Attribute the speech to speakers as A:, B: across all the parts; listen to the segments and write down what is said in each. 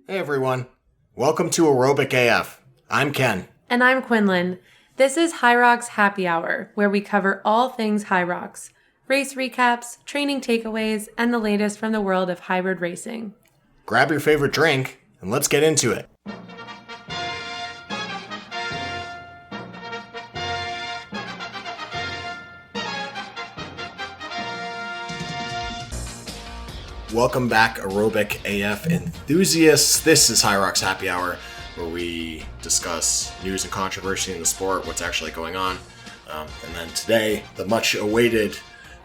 A: Hey everyone, welcome to Aerobic AF. I'm Ken.
B: And I'm Quinlan. This is HYROX Happy Hour, where we cover all things HYROX, race recaps, training takeaways, and the latest from the world of hybrid racing.
A: Grab your favorite drink and let's get into it. Welcome back, Aerobic AF enthusiasts. This is HYROX Happy Hour, where we discuss news and controversy in the sport, what's actually going on. And then today, the much-awaited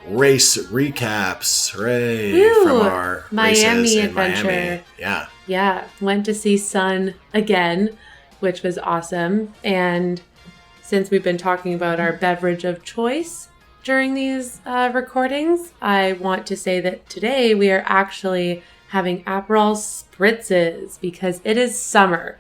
A: race recaps. Hooray! From our
B: Miami
A: races in
B: adventure.
A: Miami.
B: Yeah, went to see Sun again, which was awesome. And since we've been talking about our beverage of choice during these recordings, I want to say that today we are actually having Aperol spritzes because it is summer.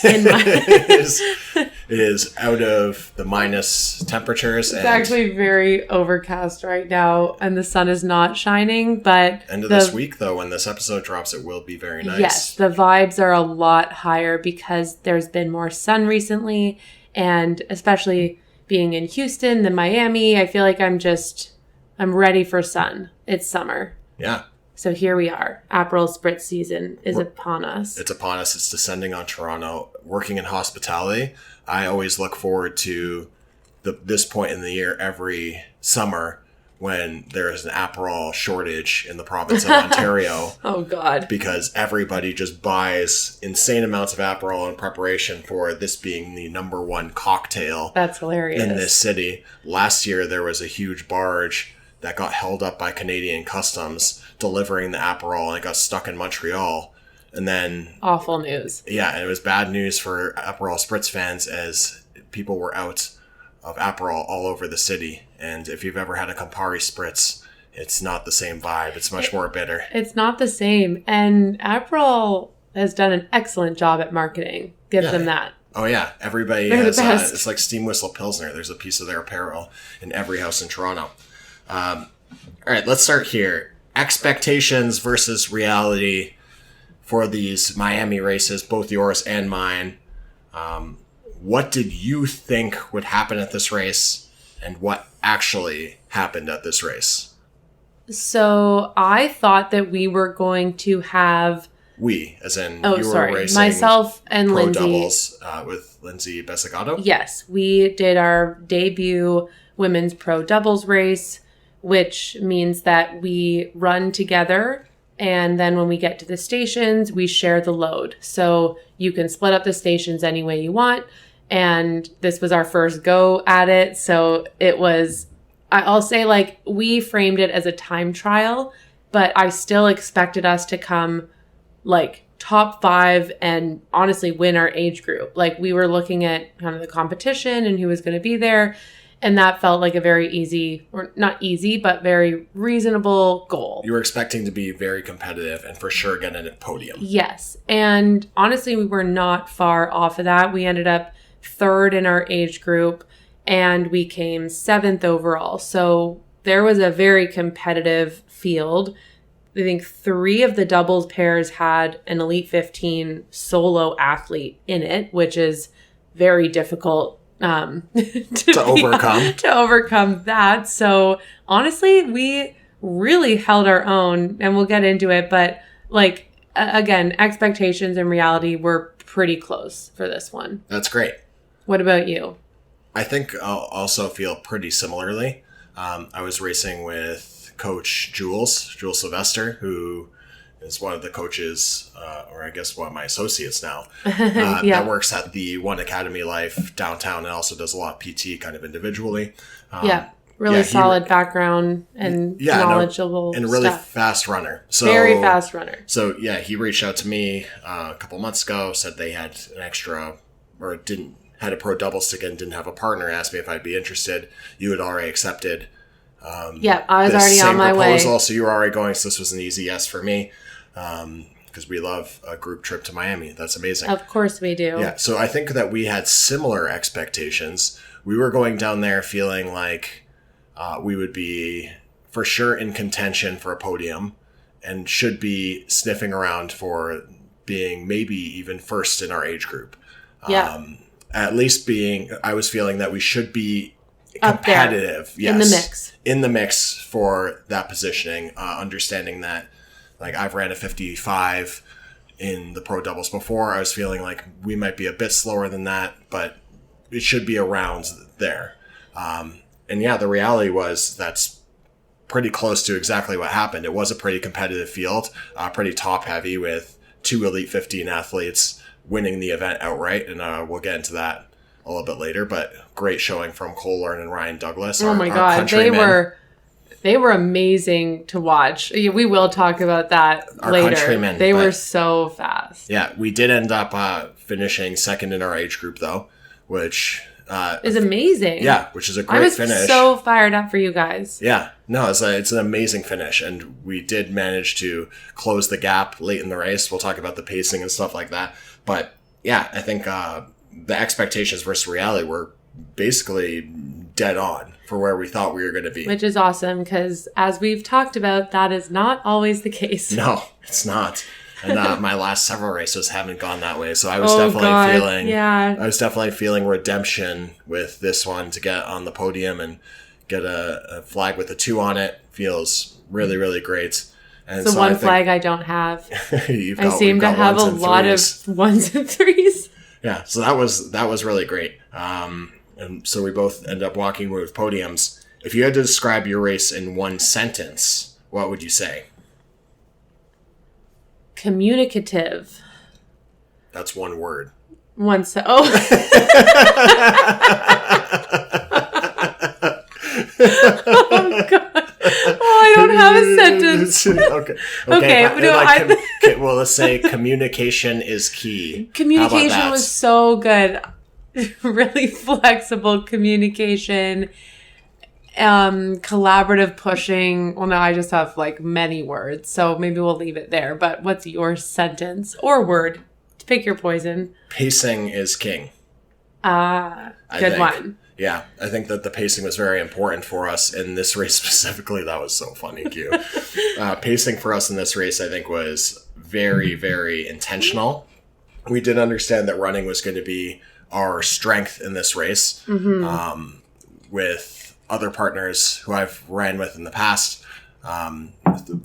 A: It is out of the minus temperatures.
B: It's actually very overcast right now and the sun is not shining, but
A: end of this week though, when this episode drops, it will be very nice. Yes,
B: the vibes are a lot higher because there's been more sun recently, and especially being in Houston than Miami, I feel like I'm ready for sun. It's summer.
A: Yeah.
B: So here we are. Aperol Spritz season is upon us.
A: It's upon us. It's descending on Toronto. Working in hospitality, I always look forward to this point in the year every summer when there is an Aperol shortage in the province of Ontario.
B: Oh, God.
A: Because everybody just buys insane amounts of Aperol in preparation for this being the number one cocktail.
B: That's hilarious.
A: In this city. Last year, there was a huge barge that got held up by Canadian Customs delivering the Aperol, and it got stuck in Montreal. And then...
B: awful news.
A: Yeah, and it was bad news for Aperol Spritz fans as people were out of Aperol all over the city. And if you've ever had a Campari Spritz, it's not the same vibe. It's much more bitter.
B: It's not the same. And Aperol has done an excellent job at marketing. Give them that.
A: Oh, yeah. Everybody
B: They're
A: has...
B: the best.
A: It's like Steam Whistle Pilsner. There's a piece of their apparel in every house in Toronto. All right, let's start here. Expectations versus reality for these Miami races, both yours and mine. What did you think would happen at this race, and what actually happened at this race?
B: So I thought that we were going to have...
A: we, as in you were racing
B: myself and
A: pro
B: Lindsay.
A: doubles with Lindsay Besigato?
B: Yes, we did our debut women's pro doubles race, which means that we run together, and then when we get to the stations, we share the load. So you can split up the stations any way you want, and this was our first go at it. So it was, I'll say, like, we framed it as a time trial, but I still expected us to come like top 5 and honestly win our age group. Like, we were looking at kind of the competition and who was going to be there. And that felt like a very easy, or not easy, but very reasonable goal.
A: You were expecting to be very competitive and for sure get in a podium.
B: Yes. And honestly, we were not far off of that. We ended up 3rd in our age group and we came 7th overall. So there was a very competitive field. I think 3 of the doubles pairs had an Elite 15 solo athlete in it, which is very difficult to overcome that. So honestly, we really held our own, and we'll get into it, but like, again, expectations and reality were pretty close for this one.
A: That's great.
B: What about you?
A: I think I'll also feel pretty similarly. I was racing with Coach Jules Sylvester, who is one of the coaches, or I guess one of my associates now, that works at the One Academy Life downtown and also does a lot of PT kind of individually.
B: Really solid background and knowledgeable
A: and a really
B: stuff.
A: fast runner. So,
B: very fast runner.
A: So yeah, he reached out to me a couple months ago, said they had an extra, or had a pro doubles ticket and didn't have a partner, asked me if I'd be interested. You had already accepted
B: I was already on my
A: proposal,
B: way.
A: So you were already going, so this was an easy yes for me. Because we love a group trip to Miami. That's amazing.
B: Of course we do.
A: Yeah, so I think that we had similar expectations. We were going down there feeling like we would be for sure in contention for a podium and should be sniffing around for being maybe even first in our age group.
B: Yeah.
A: At least I was feeling that we should be
B: Up there,
A: competitive. Yes.
B: in the mix.
A: In the mix for that positioning, understanding that, like, I've ran a 55 in the pro doubles before. I was feeling like we might be a bit slower than that, but it should be around there. And yeah, the reality was that's pretty close to exactly what happened. It was a pretty competitive field, pretty top heavy, with 2 Elite 15 athletes winning the event outright. And we'll get into that a little bit later, but great showing from Quinlan and Ryan Douglas.
B: Oh my God. They were amazing to watch. We will talk about that later.
A: Countrymen.
B: They were so fast.
A: Yeah, we did end up finishing second in our age group, though, which
B: is amazing.
A: Yeah, which is a great finish.
B: I was so fired up for you guys.
A: Yeah, no, it's an amazing finish, and we did manage to close the gap late in the race. We'll talk about the pacing and stuff like that. But yeah, I think the expectations versus reality were basically dead on for where we thought we were going to be.
B: Which is awesome, because as we've talked about, that is not always the case.
A: No, it's not. And my last several races haven't gone that way. So I was definitely feeling redemption with this one to get on the podium and get a flag with a 2 on it. Feels really, really great. And
B: it's the one flag I don't have.
A: I
B: seem to have a lot of 1s and 3s.
A: Yeah, so that was really great. And so we both end up walking with podiums. If you had to describe your race in one sentence, what would you say?
B: Communicative.
A: That's one word.
B: Oh. Oh, God. Oh, I don't have a sentence.
A: Okay. Well, let's say communication is key.
B: Communication was so good. Really flexible communication. Collaborative pushing. Well, no, I just have like many words, so maybe we'll leave it there. But what's your sentence or word? Pick your poison.
A: Pacing is king.
B: Good one.
A: Yeah, I think that the pacing was very important for us in this race specifically. That was so funny, Q. Pacing for us in this race, I think, was very, very intentional. We did understand that running was going to be our strength in this race. Mm-hmm. With other partners who I've ran with in the past,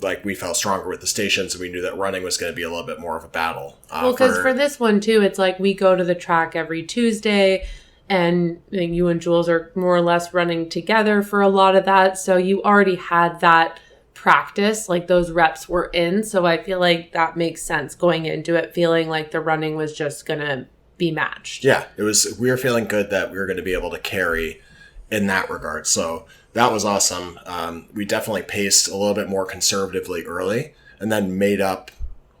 A: like we felt stronger with the stations, and we knew that running was going to be a little bit more of a battle.
B: Well, because for this one too, it's like we go to the track every Tuesday, and you and Jules are more or less running together for a lot of that. So you already had that practice, like those reps were in. So I feel like that makes sense going into it, feeling like the running was just going to be matched.
A: Yeah, we were feeling good that we were going to be able to carry in that regard. So that was awesome. We definitely paced a little bit more conservatively early, and then made up,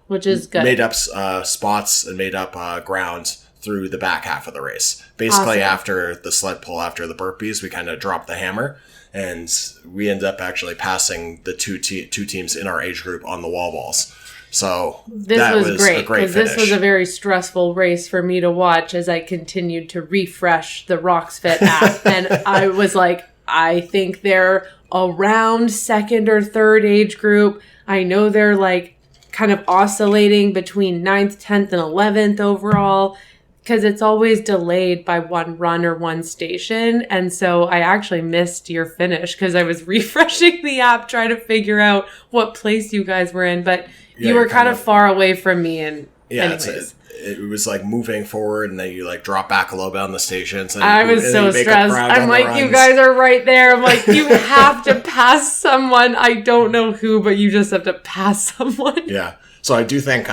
B: which is good.
A: Made up spots and made up ground through the back half of the race. Basically, after the sled pull, after the burpees, we kind of dropped the hammer, and we ended up actually passing the two teams in our age group on the wall balls. So
B: this was great, because this was a very stressful race for me to watch as I continued to refresh the RoxFit app. And I was like, I think they're around second or third age group. I know they're like kind of oscillating between 9th, 10th, and 11th overall, because it's always delayed by one run or one station. And so I actually missed your finish because I was refreshing the app trying to figure out what place you guys were in. But you were kind of far away from me. And anyways.
A: It was like moving forward, and then you like drop back a little bit on the stations. And
B: I was so stressed. I'm like, you guys are right there. I'm like, you have to pass someone. I don't know who, but you just have to pass someone.
A: Yeah. So I do think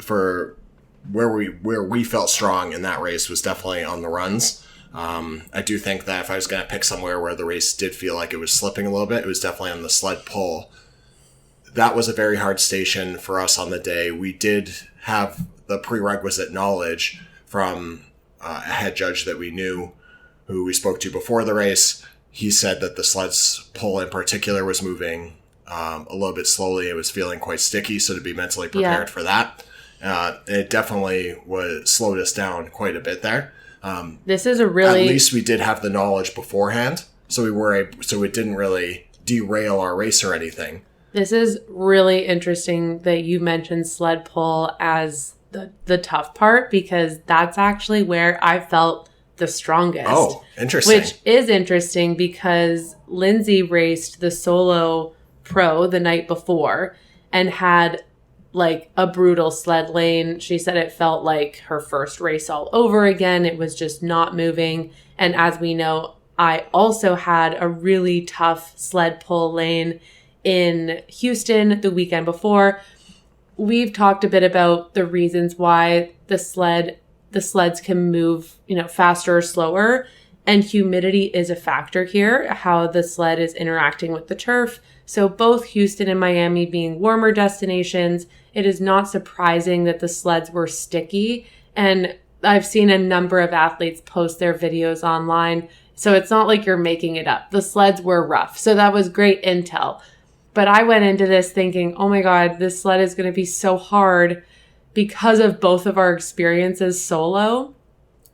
A: for where we felt strong in that race was definitely on the runs. I do think that if I was going to pick somewhere where the race did feel like it was slipping a little bit, it was definitely on the sled pull. That was a very hard station for us on the day. We did have the prerequisite knowledge from a head judge that we knew, who we spoke to before the race. He said that the sled's pull in particular was moving a little bit slowly. It was feeling quite sticky, so to be mentally prepared for that. It definitely slowed us down quite a bit there.
B: This is a really...
A: At least we did have the knowledge beforehand, so it didn't really derail our race or anything.
B: This is really interesting that you mentioned sled pull as the tough part, because that's actually where I felt the strongest.
A: Oh, interesting.
B: Which is interesting because Lindsay raced the solo pro the night before and had like a brutal sled lane. She said it felt like her first race all over again. It was just not moving. And as we know, I also had a really tough sled pull lane in Houston the weekend before. We've talked a bit about the reasons why the sleds can move, faster or slower. And humidity is a factor here, how the sled is interacting with the turf. So both Houston and Miami being warmer destinations, it is not surprising that the sleds were sticky. And I've seen a number of athletes post their videos online. So it's not like you're making it up. The sleds were rough. So that was great intel. But I went into this thinking, oh my God, this sled is going to be so hard because of both of our experiences solo.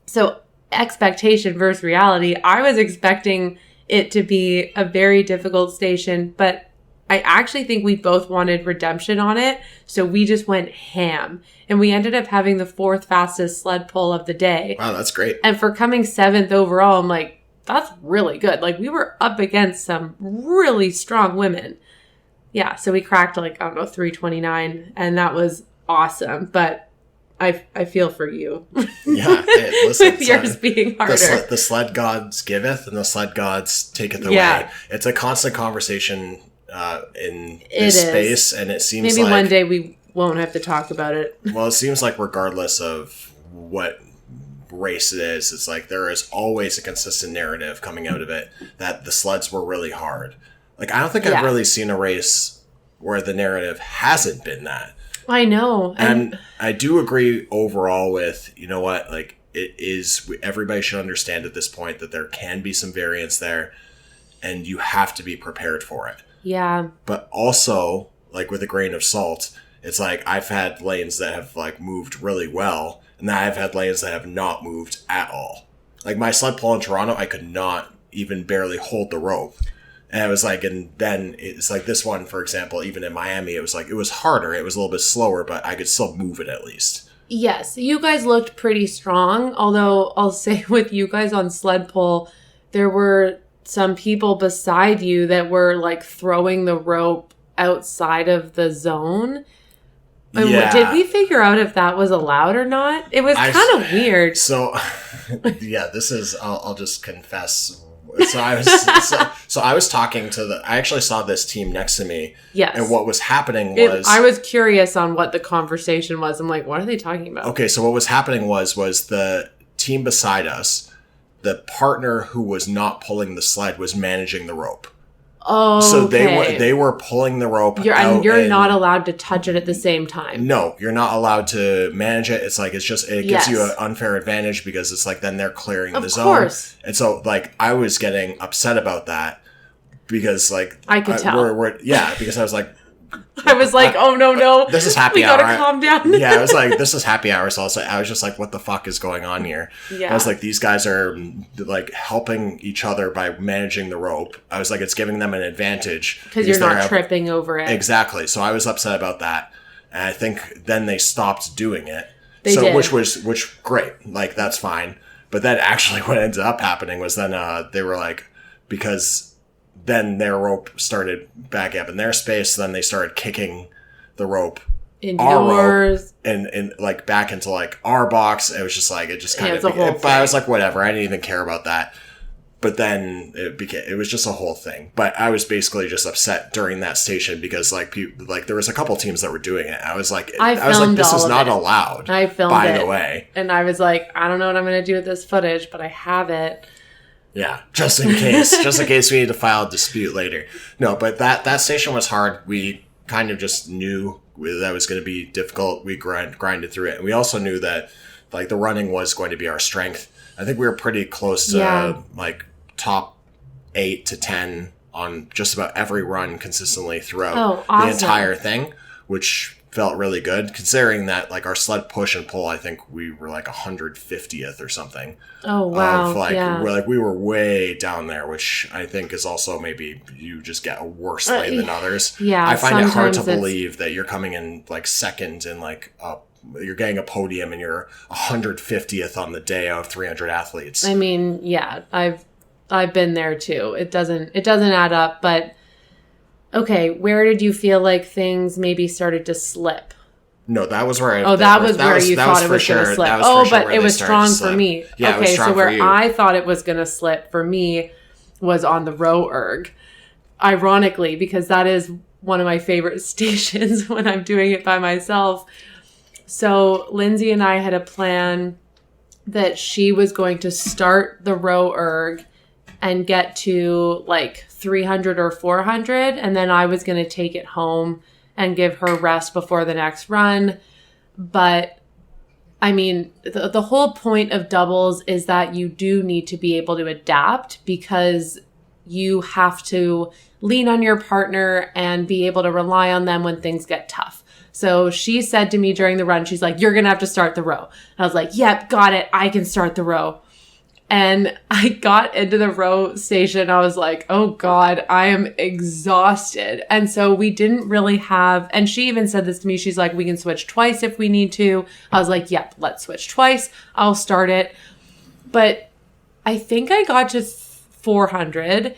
B: So expectation versus reality, I was expecting it to be a very difficult station, but I actually think we both wanted redemption on it. So we just went ham, and we ended up having the 4th fastest sled pull of the day.
A: Wow, that's great.
B: And for coming 7th overall, I'm like, that's really good. Like, we were up against some really strong women. Yeah, so we cracked 329, and that was awesome. But I feel for you.
A: Yeah, hey, listen,
B: with yours being harder.
A: The sled gods giveth, and the sled gods taketh away.
B: Yeah.
A: It's a constant conversation in this space, and it seems
B: maybe
A: like
B: one day we won't have to talk about it.
A: Well, it seems like regardless of what race it is, it's like there is always a consistent narrative coming out of it that the sleds were really hard. Like, I don't think I've really seen a race where the narrative hasn't been that.
B: I know.
A: And I do agree overall with, like, it is, everybody should understand at this point that there can be some variance there, and you have to be prepared for it.
B: Yeah.
A: But also, like, with a grain of salt, it's like I've had lanes that have, like, moved really well, and then I've had lanes that have not moved at all. Like, my sled pull in Toronto, I could not even barely hold the rope. And it was like, and then it's like this one, for example, even in Miami, it was like, it was harder. It was a little bit slower, but I could still move it at least.
B: Yes. You guys looked pretty strong. Although I'll say with you guys on sled pull, there were some people beside you that were like throwing the rope outside of the zone. And did we figure out if that was allowed or not? It was kind of weird.
A: So, yeah, this is, I'll just confess. So I was talking to I actually saw this team next to me.
B: Yes.
A: And what was happening was,
B: I was curious on what the conversation was. I'm like, what are they talking about?
A: Okay, so what was happening was the team beside us, the partner who was not pulling the sled was managing the rope.
B: Oh,
A: so
B: okay.
A: they were pulling the rope
B: and you're not allowed to touch it at the same time.
A: No, you're not allowed to manage it. It's like, it gives you an unfair advantage because it's like then they're clearing the zone. Of course. And so like I was getting upset about that because like
B: I could tell.
A: Because I was like,
B: oh no,
A: this is happy hour.
B: We gotta calm down.
A: Yeah, I was like, this is happy hour. So I was just like, what the fuck is going on here? Yeah. I was like, these guys are like helping each other by managing the rope. I was like, it's giving them an advantage
B: because you're not tripping over it.
A: Exactly. So I was upset about that, and I think then they stopped doing it.
B: They did.
A: Which great, like that's fine. But then actually, what ended up happening was then they were like, because then their rope started back up in their space. Then they started kicking the rope, our rope, and like back into like our box. It was just like, it just kind of, but I was like, whatever. I didn't even care about that. But then it was just a whole thing. But I was basically just upset during that station because like there was a couple teams that were doing it. I was like, this is not allowed.
B: I filmed
A: by the way.
B: And I was like, I don't know what I'm going to do with this footage, but I have it.
A: Yeah, just in case we need to file a dispute later. No, but that station was hard. We kind of just knew that was going to be difficult. We grinded through it. And we also knew that like the running was going to be our strength. I think we were pretty close to like top 8 to 10 on just about every run consistently throughout the entire thing, which felt really good, considering that like our sled push and pull, I think we were like 150th or something.
B: Oh wow!
A: We were way down there, which I think is also maybe you just get a worse lay than others.
B: Yeah,
A: I find it hard to believe that you're coming in like second in like you're getting a podium and you're 150th on the day of 300 athletes.
B: I mean, yeah, I've been there too. It doesn't add up, but. Okay, where did you feel like things maybe started to slip?
A: No, that was where
B: that was where you thought it was going to slip. But it was strong for me.
A: Yeah,
B: okay, so where I thought it was going to slip for me was on the row erg. Ironically, because that is one of my favorite stations when I'm doing it by myself. So Lindsay and I had a plan that she was going to start the row erg and get to like 300 or 400. And then I was going to take it home and give her rest before the next run. But I mean, the whole point of doubles is that you do need to be able to adapt because you have to lean on your partner and be able to rely on them when things get tough. So she said to me during the run, she's like, you're going to have to start the row. And I was like, yep, got it. I can start the row. And I got into the row station. I was like, oh God, I am exhausted. And so we didn't really have, and she even said this to me. She's like, we can switch twice if we need to. I was like, yep, let's switch twice. I'll start it. But I think I got to 400,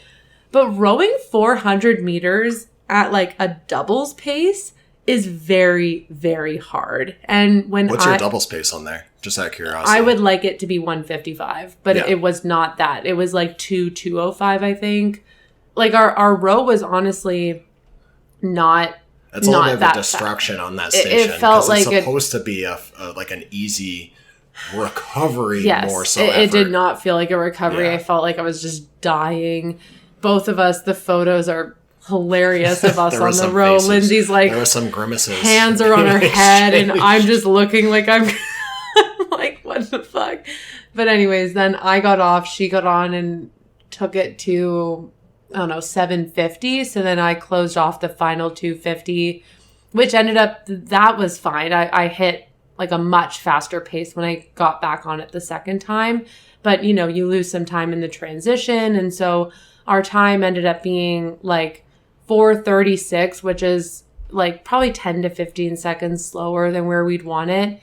B: but rowing 400 meters at like a doubles pace is very, very hard. And what's
A: your doubles pace on there? Just out of curiosity.
B: I would like it to be 155, but it was not that. It was like 2:2:05, I think. Like our row was honestly not.
A: It's a little bit of a distraction on that station.
B: It felt like
A: it's supposed to be like an easy recovery.
B: Yes,
A: more so.
B: It did not feel like a recovery. I felt like I was just dying. Both of us. The photos are hilarious of us on the row.
A: Faces.
B: Lindsay's like,
A: there were some grimaces.
B: Hands are on her head, and I'm just looking like I'm like, what the fuck? But anyways, then I got off. She got on and took it to, I don't know, 750. So then I closed off the final 250, which ended up, that was fine. I hit like a much faster pace when I got back on it the second time. But, you know, you lose some time in the transition. And so our time ended up being like 4:36, which is like probably 10 to 15 seconds slower than where we'd want it.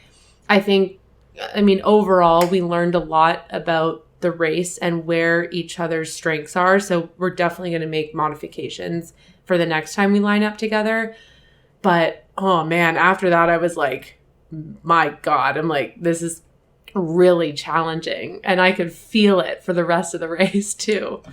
B: I mean, overall, we learned a lot about the race and where each other's strengths are. So we're definitely going to make modifications for the next time we line up together. But, oh man, after that, I was like, my God, I'm like, this is really challenging. And I could feel it for the rest of the race too.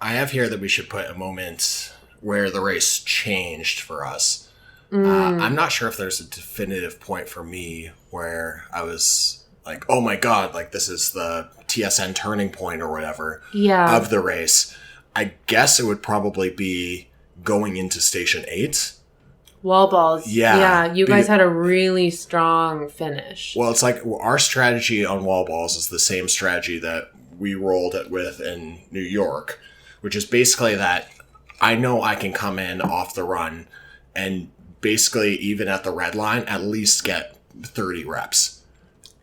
A: I have here that we should put a moment where the race changed for us. I'm not sure if there's a definitive point for me where I was like, oh my God, like this is the TSN turning point or whatever of the race. I guess it would probably be going into Station 8.
B: Wall balls.
A: Yeah.
B: You guys had a really strong finish.
A: Well, it's like our strategy on wall balls is the same strategy that we rolled it with in New York, which is basically that I know I can come in off the run and basically even at the red line, at least get 30 reps.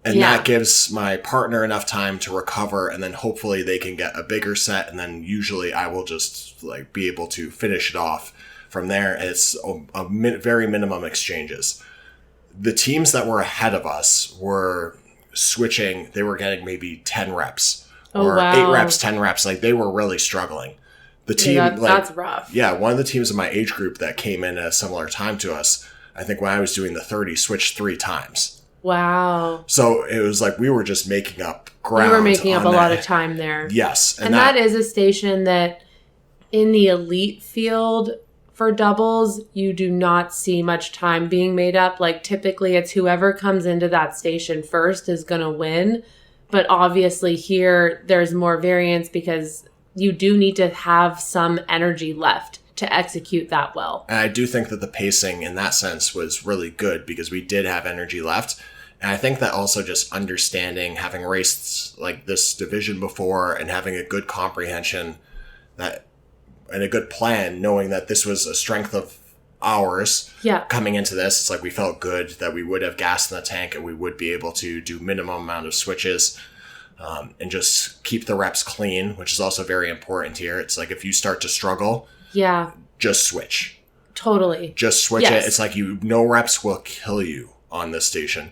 A: And that gives my partner enough time to recover, and then hopefully they can get a bigger set, and then usually I will just like be able to finish it off from there. It's very minimum exchanges. The teams that were ahead of us were switching. They were getting maybe 10 reps or 8 reps, 10 reps. Like they were really struggling. The team,
B: that's rough.
A: Yeah, one of the teams in my age group that came in at a similar time to us, I think when I was doing the 30, switched 3 times.
B: Wow.
A: So it was like we were just making up ground.
B: We were making up a lot of time there.
A: Yes.
B: And that is a station that in the elite field for doubles, you do not see much time being made up. Like typically it's whoever comes into that station first is going to win. But obviously here there's more variance because you do need to have some energy left to execute that well.
A: And I do think that the pacing in that sense was really good because we did have energy left. And I think that also just understanding, having raced like this division before and having a good comprehension that and a good plan, knowing that this was a strength of hours
B: Yeah.
A: coming into this. It's like we felt good that we would have gas in the tank and we would be able to do minimum amount of switches and just keep the reps clean, which is also very important here. It's like if you start to struggle,
B: Yeah.
A: just switch.
B: Totally.
A: Just switch
B: Yes.
A: it. It's like no reps will kill you on this station.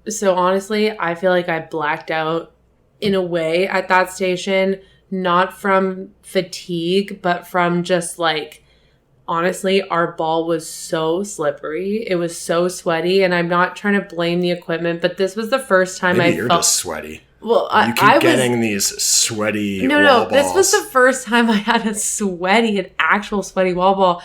B: So honestly, I feel like I blacked out in a way at that station, not from fatigue, but from just like, honestly, our ball was so slippery. It was so sweaty, and I'm not trying to blame the equipment, but this was the first time
A: Maybe
B: I
A: you're
B: felt
A: just sweaty.
B: well.
A: You keep getting these sweaty wall balls.
B: This was the first time I had an actual sweaty wall ball.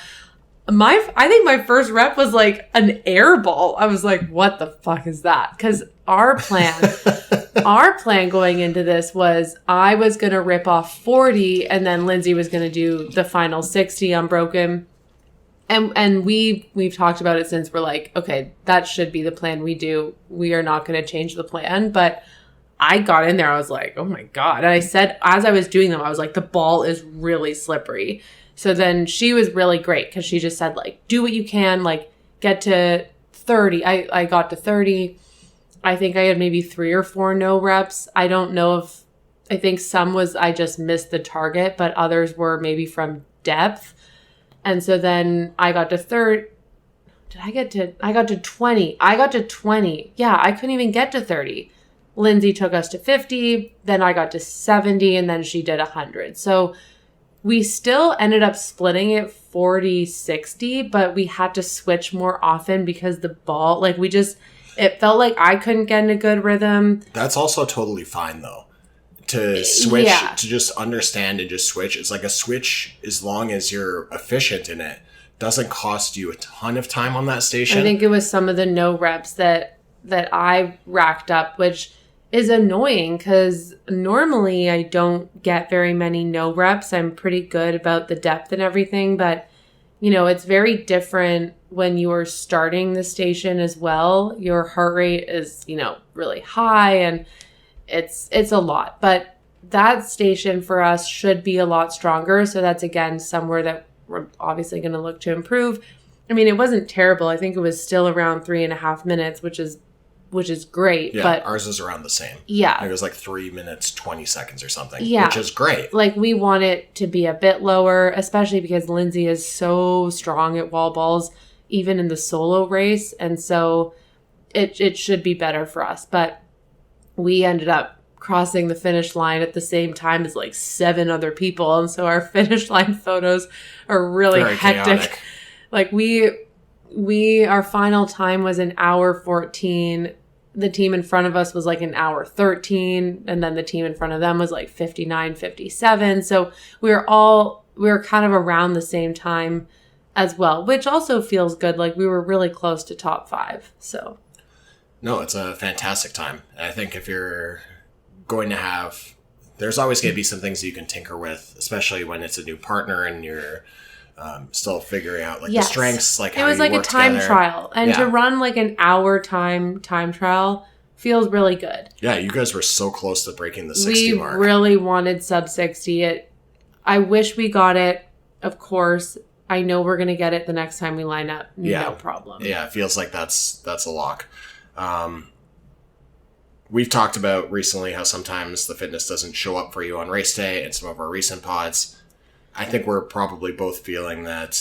B: I think my first rep was like an air ball. I was like, what the fuck is that? Because our plan going into this was I was going to rip off 40 and then Lindsay was going to do the final 60 unbroken. And we've talked about it since. We're like, okay, that should be the plan we do. We are not going to change the plan. But I got in there. I was like, oh my God. And I said, as I was doing them, I was like, the ball is really slippery. So then she was really great because she just said, like, do what you can, like, get to 30. I got to 30. I think I had maybe 3 or 4 no reps. I don't know if, I think some was I just missed the target, but others were maybe from depth. And so then I got to 30. I got to 20. I got to 20. Yeah, I couldn't even get to 30. Lindsay took us to 50. Then I got to 70 and then she did 100. So we still ended up splitting it 40-60, but we had to switch more often because the ball, like it felt like I couldn't get in a good rhythm.
A: That's also totally fine though. To switch, to just understand and just switch. It's like a switch, as long as you're efficient in it, doesn't cost you a ton of time on that station.
B: I think it was some of the no reps that I racked up, which is annoying because normally I don't get very many no reps. I'm pretty good about the depth and everything, but it's very different when you are starting the station as well. Your heart rate is, really high and it's a lot, but that station for us should be a lot stronger. So that's again, somewhere that we're obviously going to look to improve. I mean, it wasn't terrible. I think it was still around 3.5 minutes, which is great.
A: Yeah,
B: but
A: ours is around the same.
B: Yeah.
A: It was like 3 minutes, 20 seconds or something,
B: yeah,
A: which is great.
B: Like we want it to be a bit lower, especially because Lindsay is so strong at wall balls, even in the solo race. And so it should be better for us. But we ended up crossing the finish line at the same time as like 7 other people. And so our finish line photos are really
A: very
B: hectic.
A: chaotic.
B: Like our final time was an hour 14. The team in front of us was like an hour 13. And then the team in front of them was like 59, 57. So we were kind of around the same time as well, which also feels good. Like we were really close to top 5. So.
A: No, it's a fantastic time. I think if you're going to have, there's always going to be some things that you can tinker with, especially when it's a new partner and you're still figuring out like the strengths, like how you work together. It was like a time
B: trial, and to run like an hour time trial feels really good.
A: Yeah, you guys were so close to breaking the 60 mark.
B: We really wanted sub 60. I wish we got it. Of course, I know we're going to get it the next time we line up. No problem.
A: Yeah, it feels like that's a lock. We've talked about recently how sometimes the fitness doesn't show up for you on race day in some of our recent pods. I think we're probably both feeling that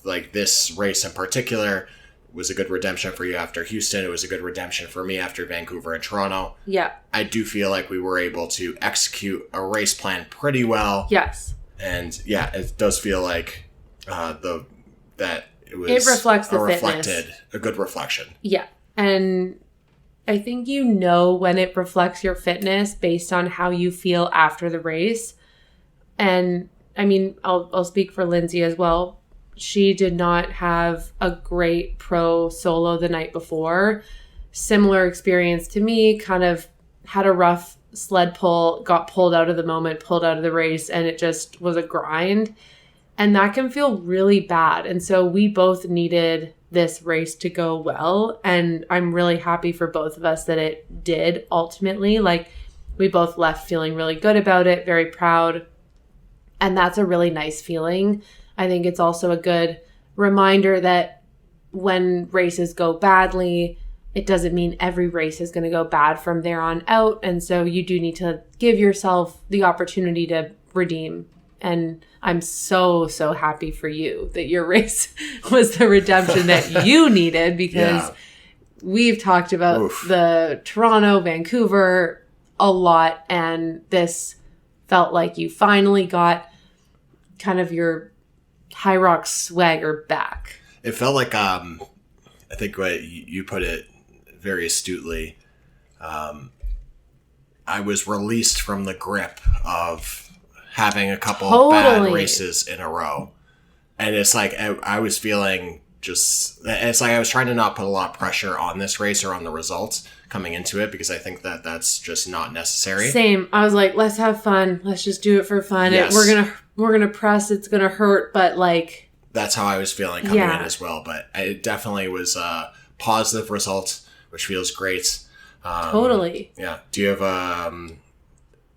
A: like this race in particular was a good redemption for you after Houston. It was a good redemption for me after Vancouver and Toronto. Yeah. I do feel like we were able to execute a race plan pretty well. Yes. And yeah, it does feel like that it was
B: it reflects the fitness.
A: A good reflection.
B: Yeah. And I think when it reflects your fitness based on how you feel after the race. And I mean, I'll speak for Lindsay as well. She did not have a great pro solo the night before. Similar experience to me, kind of had a rough sled pull, got pulled out of the moment, pulled out of the race, and it just was a grind. And that can feel really bad. And so we both needed this race to go well. And I'm really happy for both of us that it did ultimately. Like, we both left feeling really good about it, very proud. And that's a really nice feeling. I think it's also a good reminder that when races go badly, it doesn't mean every race is going to go bad from there on out. And so you do need to give yourself the opportunity to redeem. And I'm so, so happy for you that your race was the redemption that you needed, because we've talked about the Toronto, Vancouver a lot. And this felt like you finally got kind of your HYROX swagger back.
A: It felt like, I think what you put it very astutely, I was released from the grip of having a couple of bad races in a row. And it's like I was feeling it's like I was trying to not put a lot of pressure on this race or on the results coming into it, because I think that that's just not necessary.
B: Same. I was like, let's have fun. Let's just do it for fun.
A: Yes.
B: We're gonna press. It's gonna hurt, but like,
A: that's how I was feeling coming in as well. But it definitely was a positive result, which feels great.
B: Totally.
A: Yeah. Do you have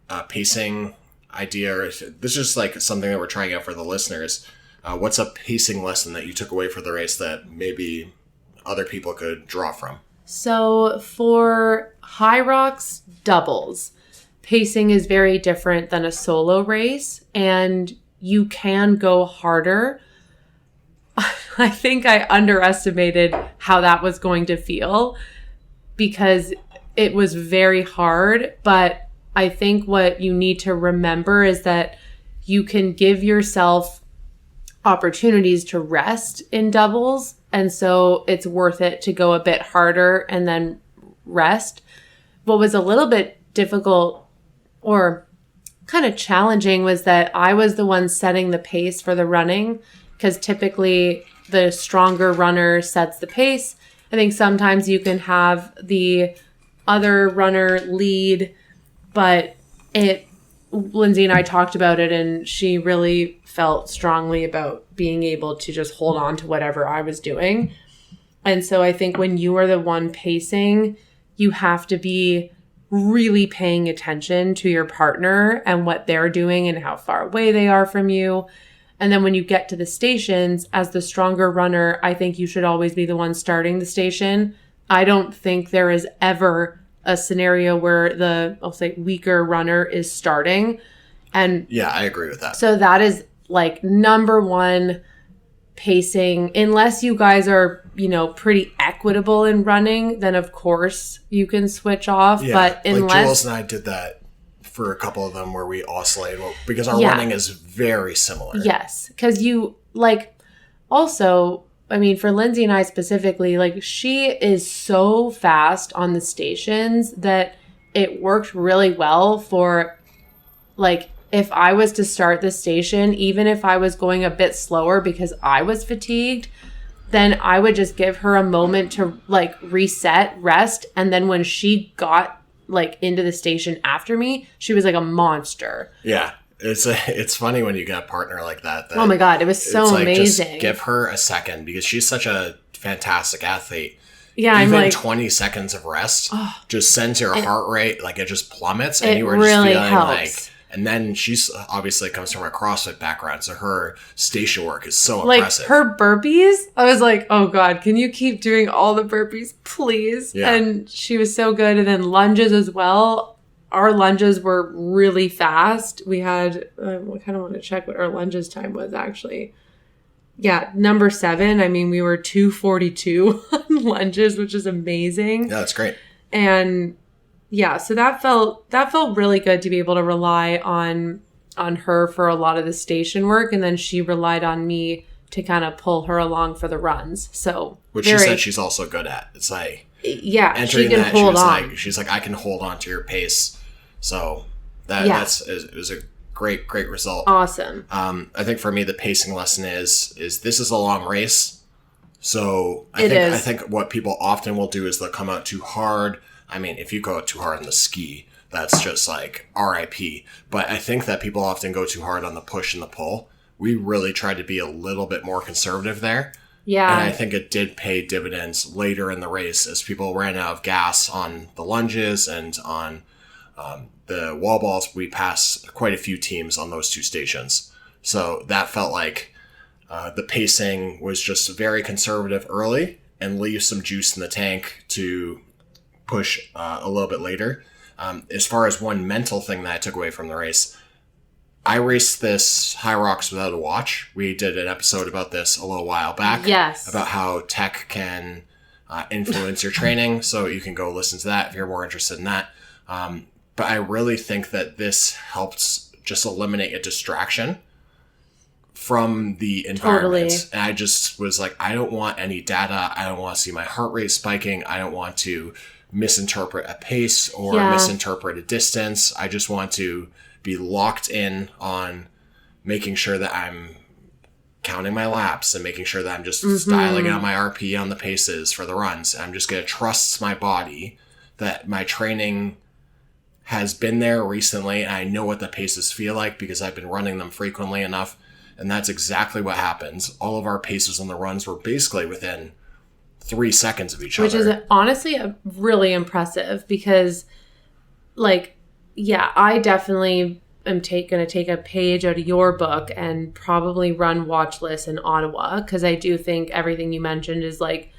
A: a pacing idea? Or this is like something that we're trying out for the listeners. What's a pacing lesson that you took away for the race that maybe other people could draw from?
B: So for HYROX doubles, pacing is very different than a solo race, and you can go harder. I think I underestimated how that was going to feel, because it was very hard. But I think what you need to remember is that you can give yourself opportunities to rest in doubles. And so it's worth it to go a bit harder and then rest. What was a little bit difficult or kind of challenging was that I was the one setting the pace for the running, because typically the stronger runner sets the pace. I think sometimes you can have the other runner lead, but Lindsay and I talked about it, and she really felt strongly about being able to just hold on to whatever I was doing. And so I think when you are the one pacing, you have to be really paying attention to your partner and what they're doing and how far away they are from you. And then when you get to the stations, as the stronger runner, I think you should always be the one starting the station. I don't think there is ever a scenario where I'll say, weaker runner is starting. And
A: yeah, I agree with that.
B: So that is like number one, pacing. Unless you guys are, pretty equitable in running, then of course you can switch off.
A: Yeah,
B: but unless,
A: like Jules and I did that for a couple of them where we oscillate, because our running is very similar.
B: Yes, because you also, I mean, for Lindsay and I specifically, she is so fast on the stations that it worked really well for, if I was to start the station, even if I was going a bit slower because I was fatigued, then I would just give her a moment to, reset, rest, and then when she got, into the station after me, she was like a monster.
A: Yeah. It's funny when you get a partner like that.
B: Oh my God, it was so amazing.
A: Just give her a second, because she's such a fantastic athlete.
B: Yeah,
A: even 20 seconds of rest just sends your heart rate, it just plummets, and you were just
B: really
A: feeling
B: helps.
A: And then she's obviously comes from a CrossFit background, so her station work is so impressive.
B: Her burpees, I was like, oh God, can you keep doing all the burpees, please? Yeah. And she was so good. And then lunges as well. Our lunges were really fast. We had, I kind of want to check what our lunges time was actually. Yeah, number 7. I mean, we were 2:42 on lunges, which is amazing.
A: Yeah, that's great.
B: And yeah, so that felt really good to be able to rely on her for a lot of the station work, and then she relied on me to kind of pull her along for the runs. So
A: which she said she's also good at. It's
B: yeah, she can hold on.
A: She's like, I can hold on to your pace. So it was a great result.
B: Awesome.
A: I think for me the pacing lesson is this is a long race. So I think what people often will do is they'll come out too hard. I mean, if you go out too hard on the ski, that's just RIP. But I think that people often go too hard on the push and the pull. We really tried to be a little bit more conservative there. Yeah. And I think it did pay dividends later in the race as people ran out of gas on the lunges and on the wall balls. We passed quite a few teams on those two stations. So that felt like The pacing was just very conservative early and leave some juice in the tank to push a little bit later. As far as one mental thing that I took away from the race, I raced this HYROX without a watch. We did an episode about this a little while back.
B: Yes.
A: About how tech can influence your training. So you can go listen to that if you're more interested in that. But I really think that this helps just eliminate a distraction from the environment.
B: Totally.
A: And I just was like, I don't want any data. I don't want to see my heart rate spiking. I don't want to misinterpret a pace or misinterpret a distance. I just want to be locked in on making sure that I'm counting my laps and making sure that I'm just dialing out my RP on the paces for the runs. I'm just going to trust my body that my training has been there recently, and I know what the paces feel like because I've been running them frequently enough. And that's exactly what happens. All of our paces on the runs were basically within 3 seconds of each other.
B: Which is honestly really impressive because, like, yeah, I definitely am going to take a page out of your book and probably run watch lists in Ottawa because I do think everything you mentioned is like,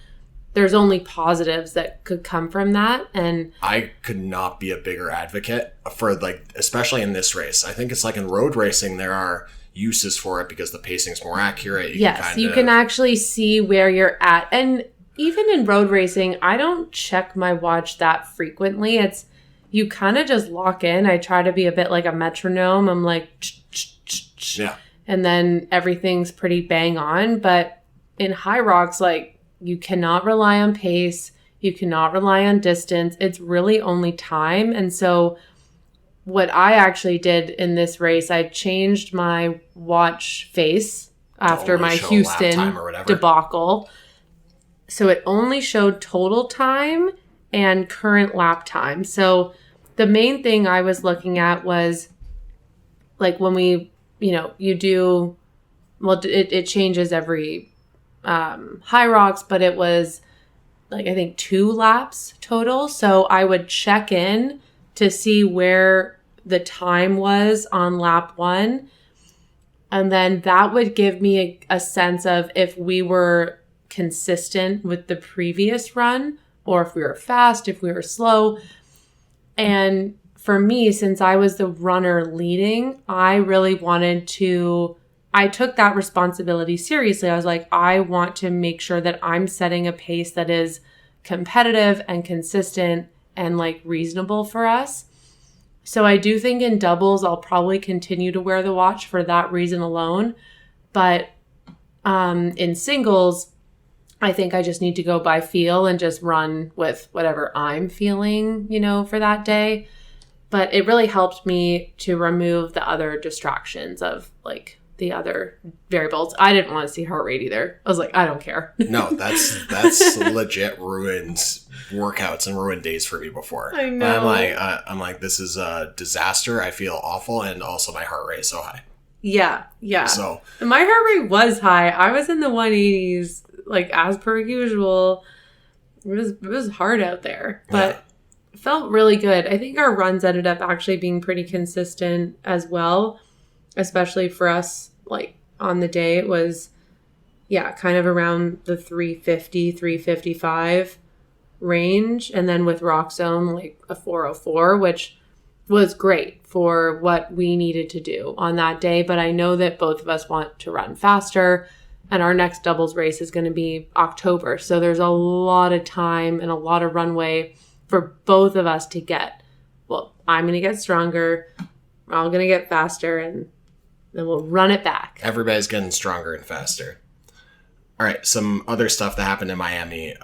B: there's only positives that could come from that. And
A: I could not be a bigger advocate for, like, especially in this race. I think it's like in road racing, there are uses for it because the pacing's more accurate.
B: You can actually see where you're at. And even in road racing, I don't check my watch that frequently. It's, you kind of just lock in. I try to be a bit like a metronome. I'm like,
A: yeah.
B: And then everything's pretty bang on. But in HYROX, like, you cannot rely on pace. You cannot rely on distance. It's really only time. And so what I actually did in this race, I changed my watch face after my Houston debacle. So it only showed total time and current lap time. So the main thing I was looking at was, like, when we, you do, well, it changes every HYROX, but it was like, I think 2 laps total. So I would check in to see where the time was on lap 1. And then that would give me a sense of if we were consistent with the previous run or if we were fast, if we were slow. And for me, since I was the runner leading, I really wanted to, I took that responsibility seriously. I was like, I want to make sure that I'm setting a pace that is competitive and consistent and, like, reasonable for us. So I do think in doubles, I'll probably continue to wear the watch for that reason alone. But in singles, I think I just need to go by feel and just run with whatever I'm feeling, for that day. But it really helped me to remove the other distractions of, like, the other variables. I didn't want to see heart rate either. I was like, I don't care.
A: No, that's legit ruined workouts and ruined days for me before.
B: I know.
A: I'm like, this is a disaster. I feel awful, and also my heart rate is so high.
B: Yeah.
A: So
B: my heart rate was high. I was in the 180s, like, as per usual. It was hard out there, but it felt really good. I think our runs ended up actually being pretty consistent as well. Especially for us, like, on the day, it was, kind of around the 350, 355 range. And then with Rock Zone, like, a 404, which was great for what we needed to do on that day. But I know that both of us want to run faster. And our next doubles race is going to be October. So there's a lot of time and a lot of runway for both of us to get. Well, I'm going to get stronger. We're all going to get faster. And then we'll run it back.
A: Everybody's getting stronger and faster. All right, some other stuff that happened in Miami.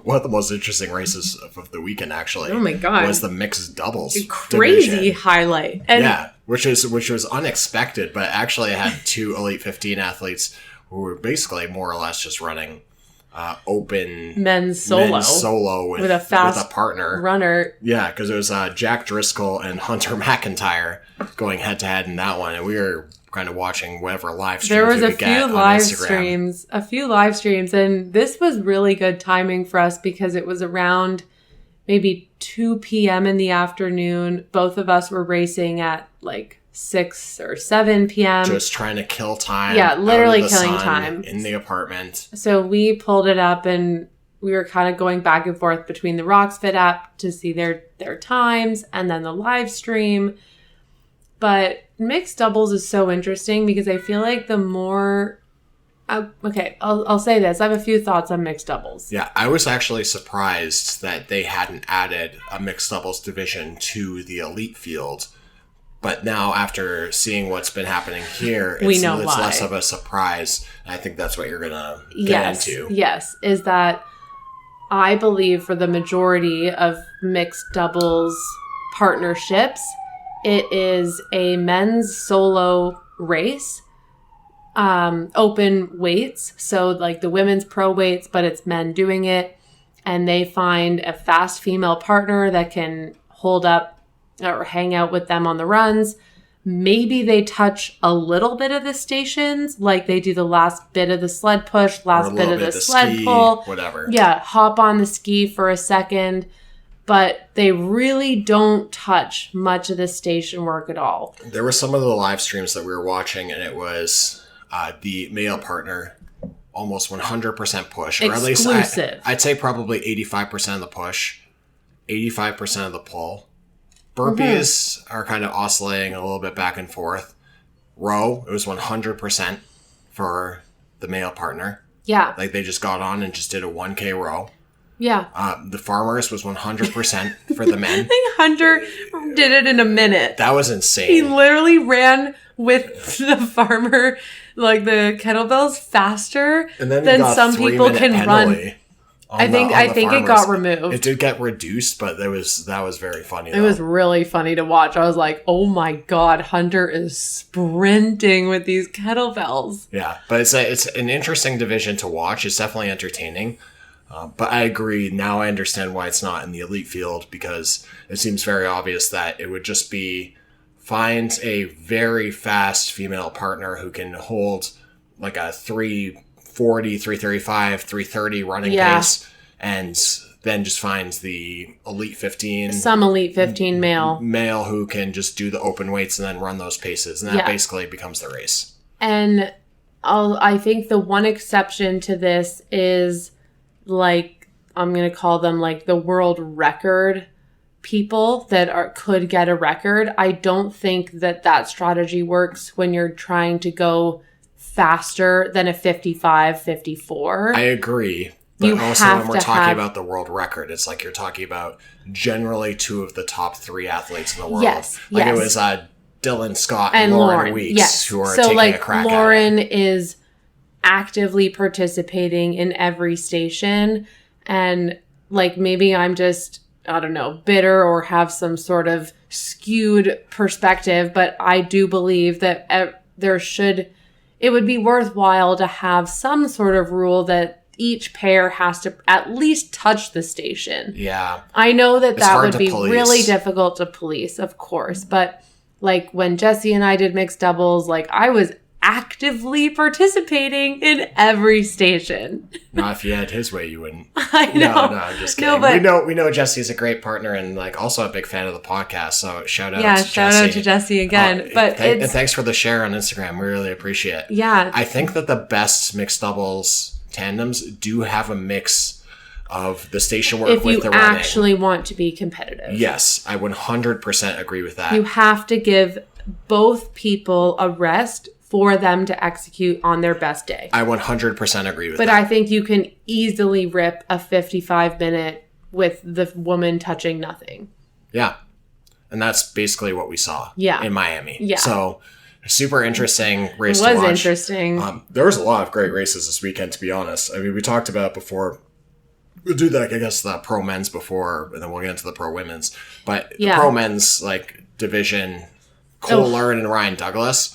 A: One of the most interesting races of the weekend, actually.
B: Oh my God.
A: Was the mixed doubles.
B: Crazy
A: division.
B: highlight. And
A: which was unexpected, but actually it had 2 Elite 15 athletes who were basically more or less just running open
B: men's solo
A: with a fast with a partner
B: runner.
A: Yeah, because it was Jack Driscoll and Hunter McIntyre going head to head in that one, and we were kind of watching whatever live streams.
B: There was a few live streams, and this was really good timing for us because it was around maybe 2 p.m. in the afternoon. Both of us were racing at like 6 or 7 p.m.
A: Just trying to kill time.
B: Yeah, literally
A: out of the
B: killing
A: sun
B: time.
A: in the apartment.
B: So we pulled it up and we were kind of going back and forth between the RoxFit app to see their times and then the live stream. But mixed doubles is so interesting because I feel like the more... I'll say this. I have a few thoughts on mixed doubles.
A: Yeah, I was actually surprised that they hadn't added a mixed doubles division to the elite field. But now, after seeing what's been happening here,
B: we know
A: it's
B: why.
A: less of a surprise. And I think that's what you're going to get into.
B: Yes, is that I believe for the majority of mixed doubles partnerships, it is a men's solo race. Open weights. So like the women's pro weights, but it's men doing it. And they find a fast female partner that can hold up or hang out with them on the runs. Maybe they touch a little bit of the stations, like they do the last bit of the sled push, last bit of the sled
A: ski,
B: pull.
A: Whatever.
B: Yeah, hop on the ski for a second. But they really don't touch much of the station work at all.
A: There were some of the live streams that we were watching, and it was the male partner almost 100% push. Or at least I'd say probably 85% of the push, 85% of the pull. Burpees are kind of oscillating a little bit back and forth. Row, it was 100% for the male partner.
B: Yeah.
A: Like they just got on and just did a 1K row.
B: Yeah.
A: The farmers was 100% for the men.
B: I think Hunter did it in a minute.
A: That was insane.
B: He literally ran with the farmer, like the kettlebells, faster than some people can run. I think it got removed.
A: It did get reduced, but that was very funny.
B: It was really funny to watch. I was like, "Oh my god, Hunter is sprinting with these kettlebells."
A: Yeah, but it's an interesting division to watch. It's definitely entertaining. But I agree. Now I understand why it's not in the elite field, because it seems very obvious that it would just be find a very fast female partner who can hold like a 340, 335, 330 running pace, and then just finds the elite 15.
B: Some elite 15 male
A: who can just do the open weights and then run those paces. And that basically becomes the race.
B: And I think the one exception to this is, like, I'm going to call them like the world record people that could get a record. I don't think that strategy works when you're trying to go faster than a 55, 54.
A: I agree. But also when we're talking about the world record, it's like you're talking about generally two of the top 3 athletes in the world.
B: Yes.
A: Like it was Dylan Scott and Lauren Weeks who are taking a crack at it.
B: Lauren is actively participating in every station, and like maybe I'm just, I don't know, bitter or have some sort of skewed perspective, but I do believe that it would be worthwhile to have some sort of rule that each pair has to at least touch the station.
A: Yeah.
B: I know that would be
A: police.
B: really difficult to police, of course, but like when Jesse and I did mixed doubles, like I was actively participating in every station.
A: No, if you had his way, you wouldn't.
B: I know.
A: No, I'm just kidding. But we know Jesse's a great partner and like also a big fan of the podcast. So shout out to Jesse.
B: Shout out to Jesse again.
A: And thanks for the share on Instagram. We really appreciate it.
B: Yeah.
A: I think that the best mixed doubles tandems do have a mix of the station work with the running.
B: If you actually want to be competitive.
A: Yes, I 100% agree with that.
B: You have to give both people a rest for them to execute on their best day.
A: I 100% agree with that.
B: But I think you can easily rip a 55-minute with the woman touching nothing.
A: Yeah. And that's basically what we saw in Miami.
B: Yeah.
A: So, super interesting race to watch.
B: It was interesting.
A: There was a lot of great races this weekend, to be honest. I mean, we talked about before. We'll do that, I guess, the pro men's before, and then we'll get into the pro women's. But the pro men's like division, Cole Learn and Ryan Douglas,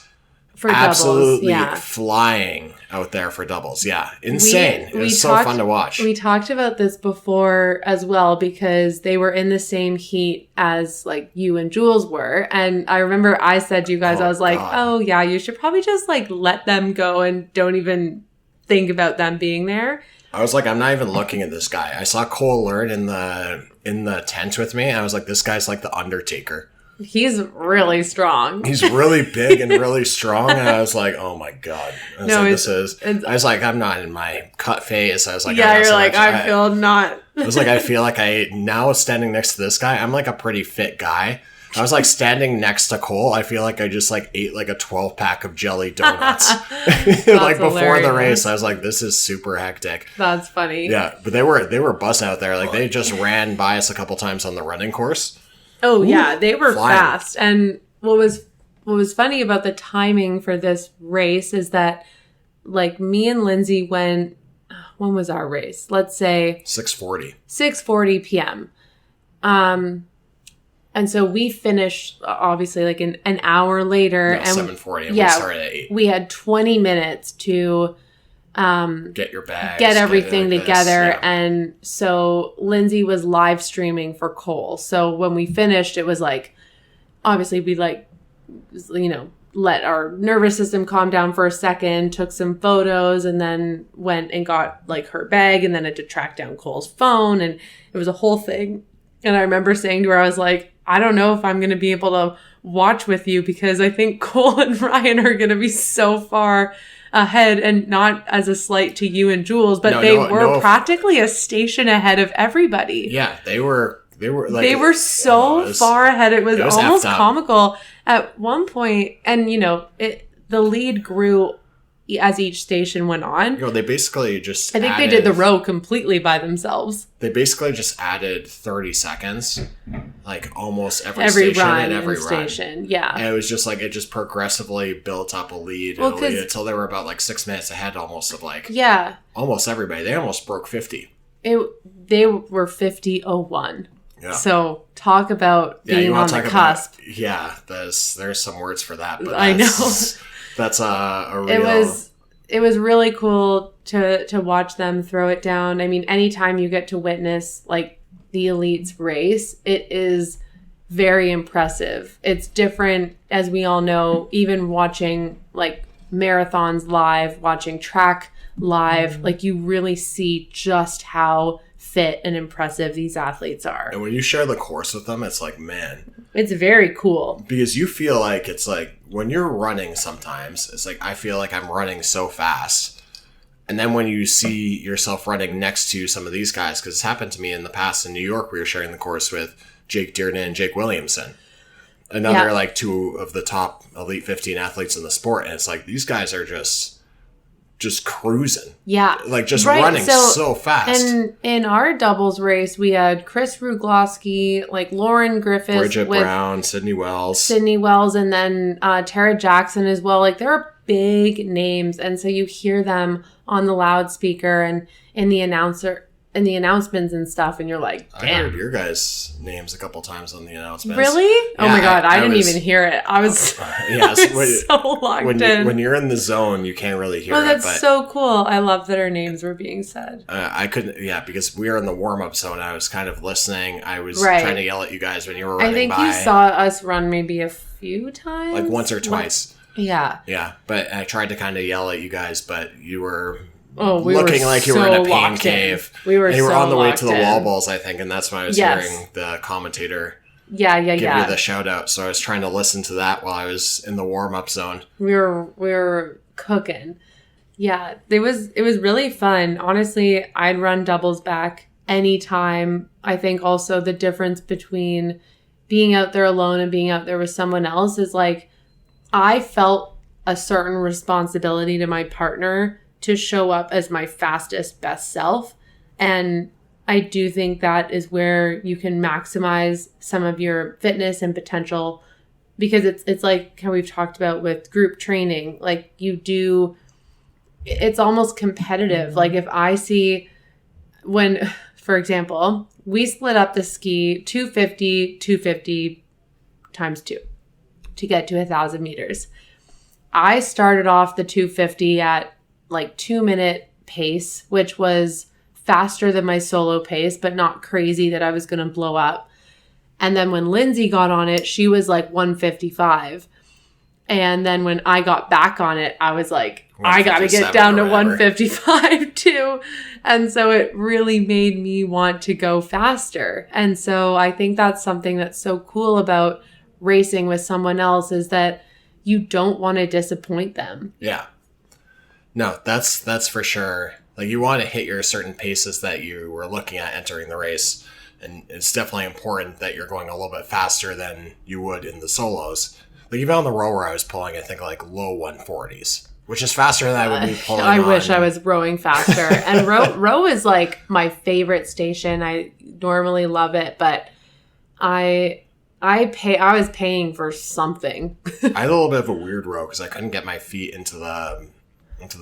B: for
A: absolutely
B: doubles,
A: flying out there for doubles. Yeah, insane. It was so fun to watch.
B: We talked about this before as well because they were in the same heat as like you and Jules were. And I remember I said to you guys, I was like, oh yeah, you should probably just like let them go and don't even think about them being there.
A: I was like, I'm not even looking at this guy. I saw Cole Learn in the tent with me. And I was like, this guy's like the Undertaker.
B: He's really strong.
A: He's really big and really strong. And I was like, oh my God. I was like, I'm not in my cut phase. I was like,
B: yeah, you're like, I feel not.
A: I was like, I feel like now standing next to this guy, I'm like a pretty fit guy. I was like standing next to Cole. I feel like I just like ate like a 12 pack of jelly donuts. Like before the race, I was like, this is super hectic.
B: That's funny.
A: Yeah. But they were busting out there. Like they just ran by us a couple times on the running course.
B: Oh, yeah, they were
A: flying.
B: fast. And what was funny about the timing for this race is that, like, me and Lindsay went, when was our race? Let's say 6:40 p.m. And so we finished, obviously, like an hour later.
A: No, 7:40, and we started at 8.
B: We had 20 minutes to
A: get your bags,
B: get everything together.
A: Yeah.
B: And so Lindsay was live streaming for Cole. So when we finished, it was like, obviously we like, you know, let our nervous system calm down for a second, took some photos, and then went and got like her bag, and then had to track down Cole's phone. And it was a whole thing. And I remember saying to her, I was like, I don't know if I'm going to be able to watch with you because I think Cole and Ryan are going to be so far ahead, and not as a slight to you and Jules, but they were practically a station ahead of everybody.
A: Yeah, they were like,
B: they were so far ahead. It was almost comical at one point, and you know, the lead grew as each station went on.
A: You know, they basically just
B: they did the row completely by themselves.
A: They basically just added 30 seconds, like almost every station and every run.
B: Station. Yeah.
A: And it was just like, it just progressively built up a lead, until they were about like 6 minutes ahead almost of like, almost everybody. They almost broke 50.
B: They were 50:01.
A: Yeah.
B: So talk about being on the cusp.
A: There's some words for that. But
B: I know.
A: That's a real...
B: It was really cool to watch them throw it down. I mean, anytime you get to witness like the elites race, it is very impressive. It's different, as we all know, even watching like marathons live, watching track live, like you really see just how fit and impressive these athletes are.
A: And when you share the course with them, it's like, man,
B: it's very cool.
A: Because you feel like it's like when you're running sometimes, it's like I feel like I'm running so fast. And then when you see yourself running next to some of these guys, because it's happened to me in the past in New York, we were sharing the course with Jake Dearden and Jake Williamson. Another like two of the top Elite 15 athletes in the sport. And it's like these guys are just cruising.
B: Yeah.
A: Like just running so fast.
B: And in our doubles race, we had Chris Ruglowski, like Lauren Griffiths.
A: Bridget Brown, Sydney Wells,
B: and then Tara Jackson as well. Like there are big names. And so you hear them on the loudspeaker and in the announcements and stuff, and you're like, damn.
A: I heard your guys' names a couple times on the announcements.
B: Really? Oh my God, I didn't even hear it. I was, so locked in.
A: When you're in the zone, you can't really hear it.
B: That's so cool. I love that our names were being said.
A: I couldn't, because we were in the warm-up zone. I was kind of listening. I was trying to yell at you guys when you were running by.
B: I think you saw us run maybe a few times.
A: Like once or twice.
B: Yeah.
A: Yeah, but I tried to kind of yell at you guys, but you were...
B: we
A: looking
B: were
A: like you were in a pain cave.
B: We were
A: you were on the way to the
B: in.
A: wall balls, I think, and that's when I was hearing the commentator give you the shout out. So I was trying to listen to that while I was in the warm up zone.
B: We were cooking. Yeah, it was really fun. Honestly, I'd run doubles back anytime. I think also the difference between being out there alone and being out there with someone else is like I felt a certain responsibility to my partner to show up as my fastest, best self. And I do think that is where you can maximize some of your fitness and potential, because it's like how we've talked about with group training. Like it's almost competitive. Like if I see when, for example, we split up the ski 250 times 2 to get to 1,000 meters. I started off the 250 at like 2-minute pace, which was faster than my solo pace, but not crazy that I was going to blow up. And then when Lindsay got on it, she was like 155. And then when I got back on it, I was like, I got to get down to 155 too. And so it really made me want to go faster. And so I think that's something that's so cool about racing with someone else is that you don't want to disappoint them.
A: Yeah. No, that's for sure. Like, you want to hit your certain paces that you were looking at entering the race. And it's definitely important that you're going a little bit faster than you would in the solos. Like, even on the rower, I was pulling, I think, like low 140s, which is faster than I would be pulling
B: I wish I was rowing faster. And row is like my favorite station. I normally love it, but I was paying for something.
A: I had a little bit of a weird row because I couldn't get my feet into the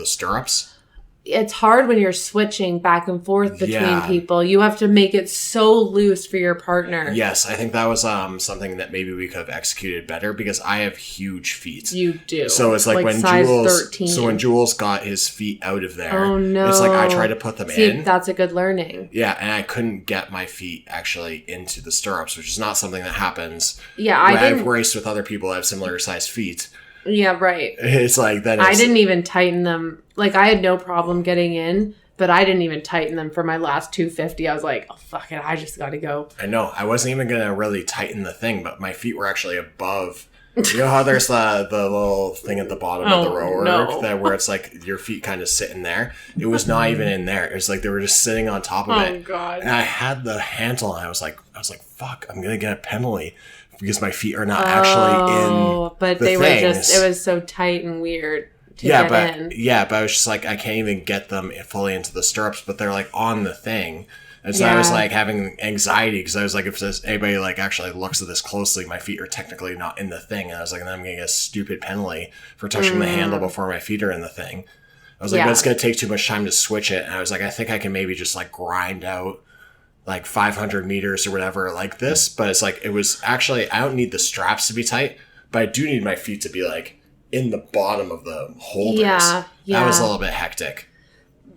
A: stirrups.
B: It's hard when you're switching back and forth between people. You have to make it so loose for your partner.
A: Yes, I think that was something that maybe we could have executed better because I have huge feet.
B: You do.
A: So it's like when
B: size
A: Jules
B: 13.
A: So when Jules got his feet out of there,
B: oh no.
A: It's like I tried to put them in.
B: That's a good learning.
A: Yeah, and I couldn't get my feet actually into the stirrups, which is not something that happens.
B: Yeah,
A: I've raced with other people that have similar sized feet.
B: Yeah, right.
A: It's like that.
B: I didn't even tighten them. Like, I had no problem getting in, but I didn't even tighten them for my last 250. I was like, oh, fuck it. I just got to go.
A: I know. I wasn't even going to really tighten the thing, but my feet were actually above. You know how there's the little thing at the bottom of the rower where it's like your feet kind of sit in there? It was not even in there. It was like they were just sitting on top of it.
B: Oh, God.
A: And I had the handle, and I was like, fuck, I'm going to get a penalty because my feet are not actually in
B: but
A: the
B: they
A: things.
B: Were just, it was so tight and weird to get in.
A: Yeah, but I was just like, I can't even get them fully into the stirrups, but they're like on the thing. And so I was like having anxiety because I was like, if anybody like actually looks at this closely, my feet are technically not in the thing. And I was like, then I'm going to get a stupid penalty for touching the handle before my feet are in the thing. I was like, but it's going to take too much time to switch it. And I was like, I think I can maybe just like grind out like 500 meters or whatever like this. But it's like, it was actually, I don't need the straps to be tight, but I do need my feet to be like in the bottom of the holders.
B: Yeah.
A: That was a little bit hectic.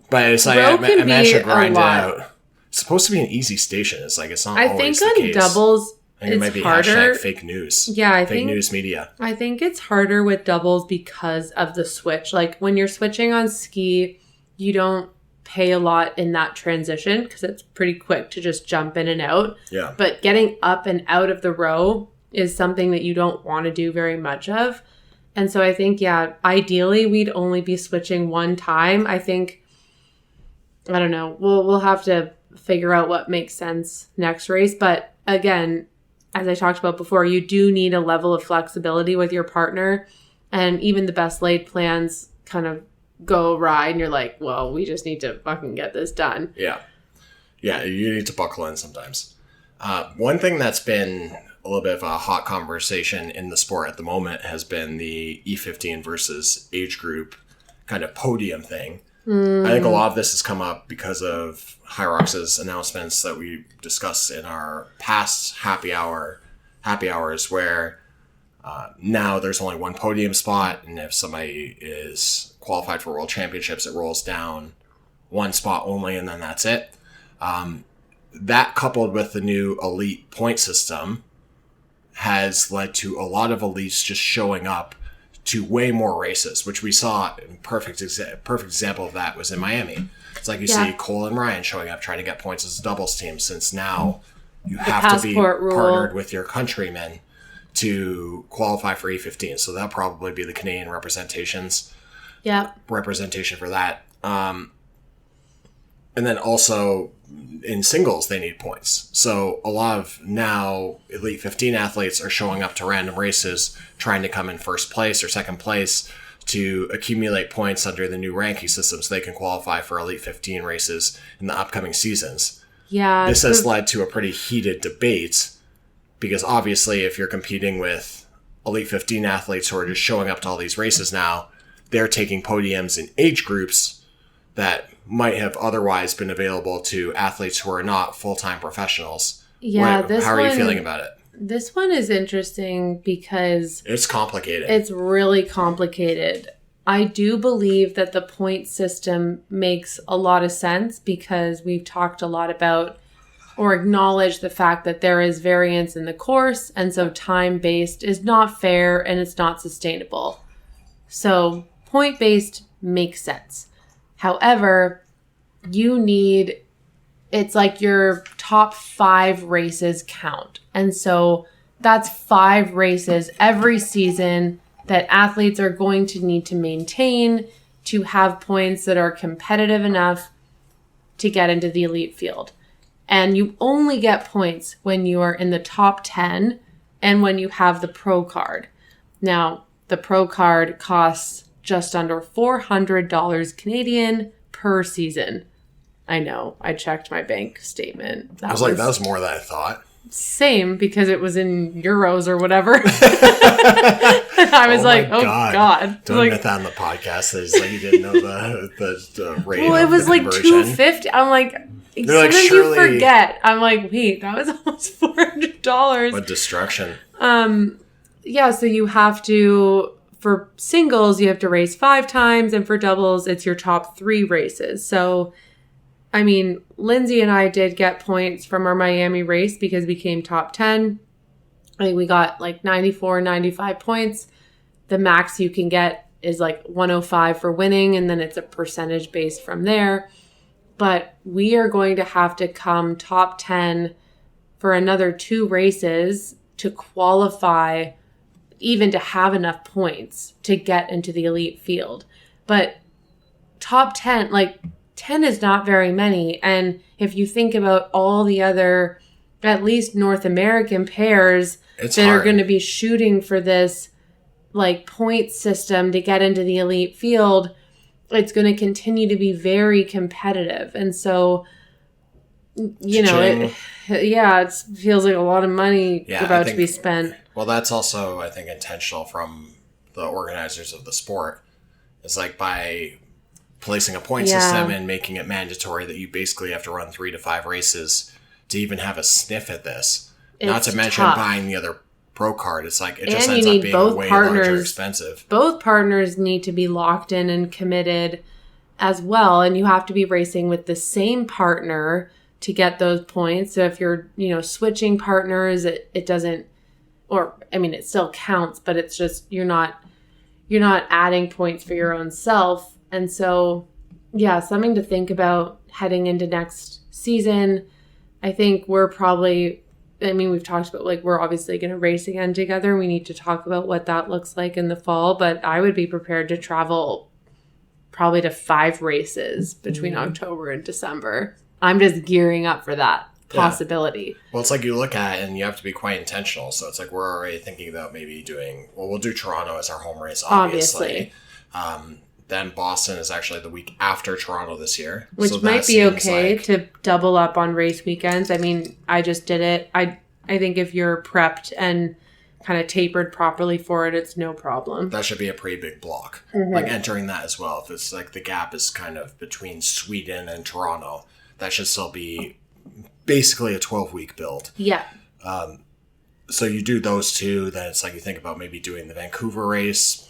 A: But it's like, I managed to grind it out. It's supposed to be an easy station. It's like, it's not always the case.
B: I think on doubles,
A: I think it might be
B: harder.
A: #fake news.
B: Yeah,
A: fake news media.
B: I think it's harder with doubles because of the switch. Like, when you're switching on ski, you don't pay a lot in that transition because it's pretty quick to just jump in and out.
A: Yeah.
B: But getting up and out of the row is something that you don't want to do very much of. And so I think, ideally we'd only be switching one time. I think, I don't know, we'll have to figure out what makes sense next race. But again, as I talked about before, you do need a level of flexibility with your partner. And even the best laid plans kind of go awry and you're like, well, we just need to fucking get this done.
A: Yeah. Yeah, you need to buckle in sometimes. One thing that's been a little bit of a hot conversation in the sport at the moment has been the E15 versus age group kind of podium thing. I think a lot of this has come up because of HYROX's announcements that we discussed in our past happy hours where now there's only one podium spot, and if somebody is qualified for world championships, it rolls down one spot only, and then that's it. That coupled with the new elite point system has led to a lot of elites just showing up to way more races, which we saw. Perfect example of that was in Miami. It's like you see Cole and Ryan showing up trying to get points as a doubles team, since now you have to be partnered with your countrymen to qualify for E15. So that'll probably be the Canadian representation for that. And then also in singles, they need points. So a lot of now Elite 15 athletes are showing up to random races, trying to come in first place or second place to accumulate points under the new ranking system so they can qualify for Elite 15 races in the upcoming seasons.
B: Yeah.
A: This has led to a pretty heated debate because obviously if you're competing with Elite 15 athletes who are just showing up to all these races now, they're taking podiums in age groups that might have otherwise been available to athletes who are not full-time professionals.
B: Yeah,
A: how are you feeling about it?
B: This one is interesting because
A: it's complicated.
B: It's really complicated. I do believe that the point system makes a lot of sense because we've talked a lot about or acknowledged the fact that there is variance in the course, and so time-based is not fair and it's not sustainable. So point-based makes sense. However, it's like your top 5 races count. And so that's 5 races every season that athletes are going to need to maintain to have points that are competitive enough to get into the elite field. And you only get points when you are in the top 10 and when you have the pro card. Now, the pro card costs just under $400 Canadian per season. I know. I checked my bank statement.
A: That was more than I thought.
B: Same, because it was in euros or whatever. I was God.
A: Don't admit that on the podcast. It's like you didn't know the rate.
B: Well, it was like $250. I'm like, sometimes you forget. I'm like, wait, that was almost $400.
A: What destruction.
B: Yeah, so you have to, for singles, you have to race 5 times, and for doubles, it's your top 3 races. So, I mean, Lindsay and I did get points from our Miami race because we came top 10. I think we got like 94, 95 points. The max you can get is like 105 for winning, and then it's a percentage based from there. But we are going to have to come top 10 for another 2 races to qualify, even to have enough points to get into the elite field. But top 10, like 10 is not very many. And if you think about all the other, at least North American pairs are going to be shooting for this like point system to get into the elite field, it's going to continue to be very competitive. And so, it feels like a lot of money about to be spent.
A: Well, that's also, I think, intentional from the organizers of the sport. It's like by placing a point system and making it mandatory that you basically have to run 3 to 5 races to even have a sniff at this. Not to mention buying the other pro card. It's like it just ends up being way larger expensive.
B: Both partners need to be locked in and committed as well, and you have to be racing with the same partner to get those points. So if you're, switching partners, it doesn't, or I mean, it still counts, but it's just you're not adding points for your own self. And so, something to think about heading into next season. I think we're probably, we've talked about, like, we're obviously going to race again together. We need to talk about what that looks like in the fall, but I would be prepared to travel probably to 5 races between October and December. I'm just gearing up for that possibility.
A: Yeah. Well, it's like you look at it and you have to be quite intentional. So it's like we're already thinking about maybe we'll do Toronto as our home race, obviously. Then Boston is actually the week after Toronto this year.
B: Which might be okay to double up on race weekends. I mean, I just did it. I think if you're prepped and kind of tapered properly for it, it's no problem.
A: That should be a pretty big block. Mm-hmm. Like entering that as well. If it's like the gap is kind of between Sweden and Toronto, that should still be basically a 12-week build.
B: Yeah.
A: So you do those 2, then it's like you think about maybe doing the Vancouver race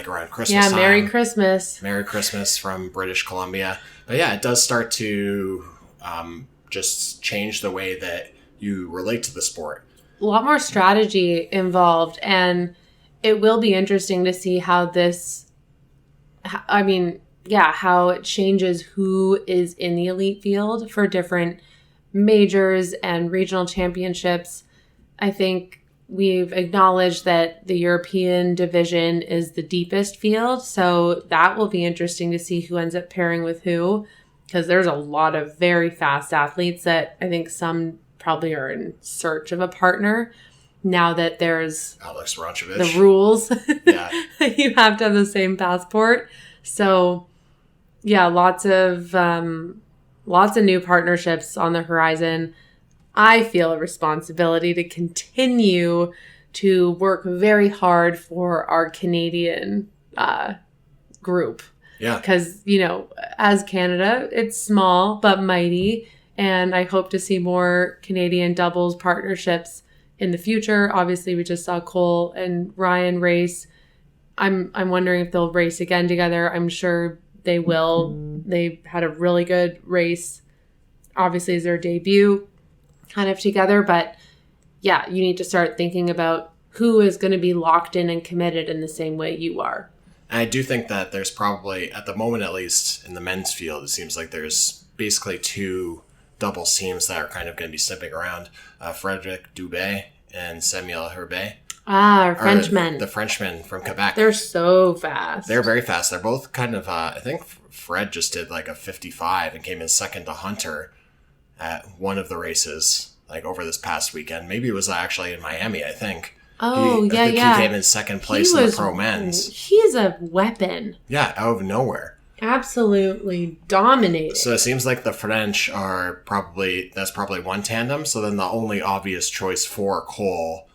A: around Christmas time.
B: Merry Christmas.
A: Merry Christmas from British Columbia. But it does start to just change the way that you relate to the sport.
B: A lot more strategy involved, and it will be interesting to see how how it changes who is in the elite field for different majors and regional championships. I think we've acknowledged that the European division is the deepest field, so that will be interesting to see who ends up pairing with who, because there's a lot of very fast athletes that I think some probably are in search of a partner now that there's
A: Alex Ronchevich.
B: The rules.
A: Yeah.
B: You have to have the same passport. So, lots of new partnerships on the horizon. I feel a responsibility to continue to work very hard for our Canadian group.
A: Yeah.
B: Because, as Canada, it's small but mighty. And I hope to see more Canadian doubles partnerships in the future. Obviously, we just saw Cole and Ryan race. I'm wondering if they'll race again together. I'm sure they will. They had a really good race. Obviously, it's their debut kind of together. But you need to start thinking about who is going to be locked in and committed in the same way you are.
A: And I do think that there's probably, at the moment at least, in the men's field, it seems like there's basically 2 double teams that are kind of going to be snipping around. Frederic Dubé and Samuel Herbet.
B: Ah, Frenchmen.
A: The Frenchmen from Quebec.
B: They're so fast.
A: They're very fast. They're both kind of, I think Fred just did like a 55 and came in second to Hunter at one of the races, like over this past weekend. Maybe it was actually in Miami, I think.
B: Oh,
A: I think
B: yeah.
A: He came in second place in the pro men's.
B: He's a weapon.
A: Yeah, out of nowhere.
B: Absolutely dominating.
A: So it seems like the French are that's probably one tandem. So then the only obvious choice for Cole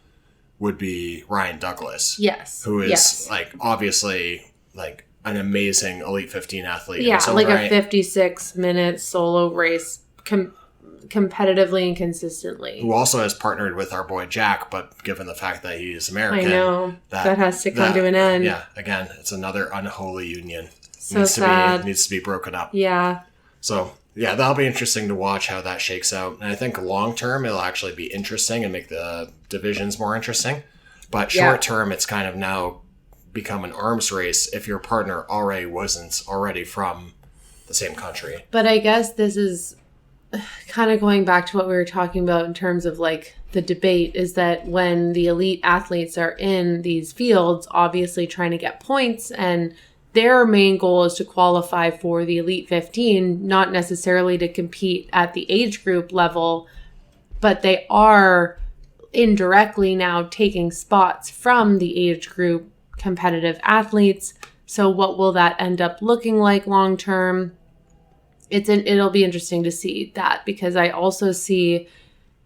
A: would be Ryan Douglas.
B: Yes.
A: Who is like obviously like an amazing Elite 15 athlete.
B: Yeah, so like a 56-minute solo race competitively and consistently.
A: Who also has partnered with our boy Jack, but given the fact that he's American.
B: I know. That has to come to an end.
A: Yeah, again, it's another unholy union.
B: So sad.
A: Needs to be broken up.
B: Yeah.
A: So, yeah, that'll be interesting to watch how that shakes out. And I think long term, it'll actually be interesting and make the divisions more interesting. But short term, it's kind of now become an arms race if your partner wasn't already from the same country.
B: But I guess this is kind of going back to what we were talking about in terms of like the debate is that when the elite athletes are in these fields, obviously trying to get points, and their main goal is to qualify for the Elite 15, not necessarily to compete at the age group level, but they are indirectly now taking spots from the age group competitive athletes. So what will that end up looking like long term? It'll be interesting to see that, because I also see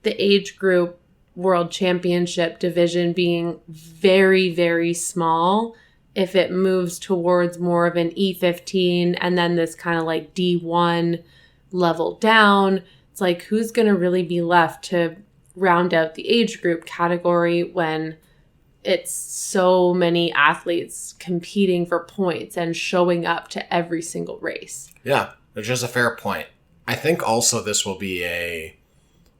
B: the age group world championship division being very, very small if it moves towards more of an E15 and then this kind of like D1 level down. It's like, who's going to really be left to round out the age group category when it's so many athletes competing for points and showing up to every single race?
A: Yeah. Which is a fair point. I think also this will be a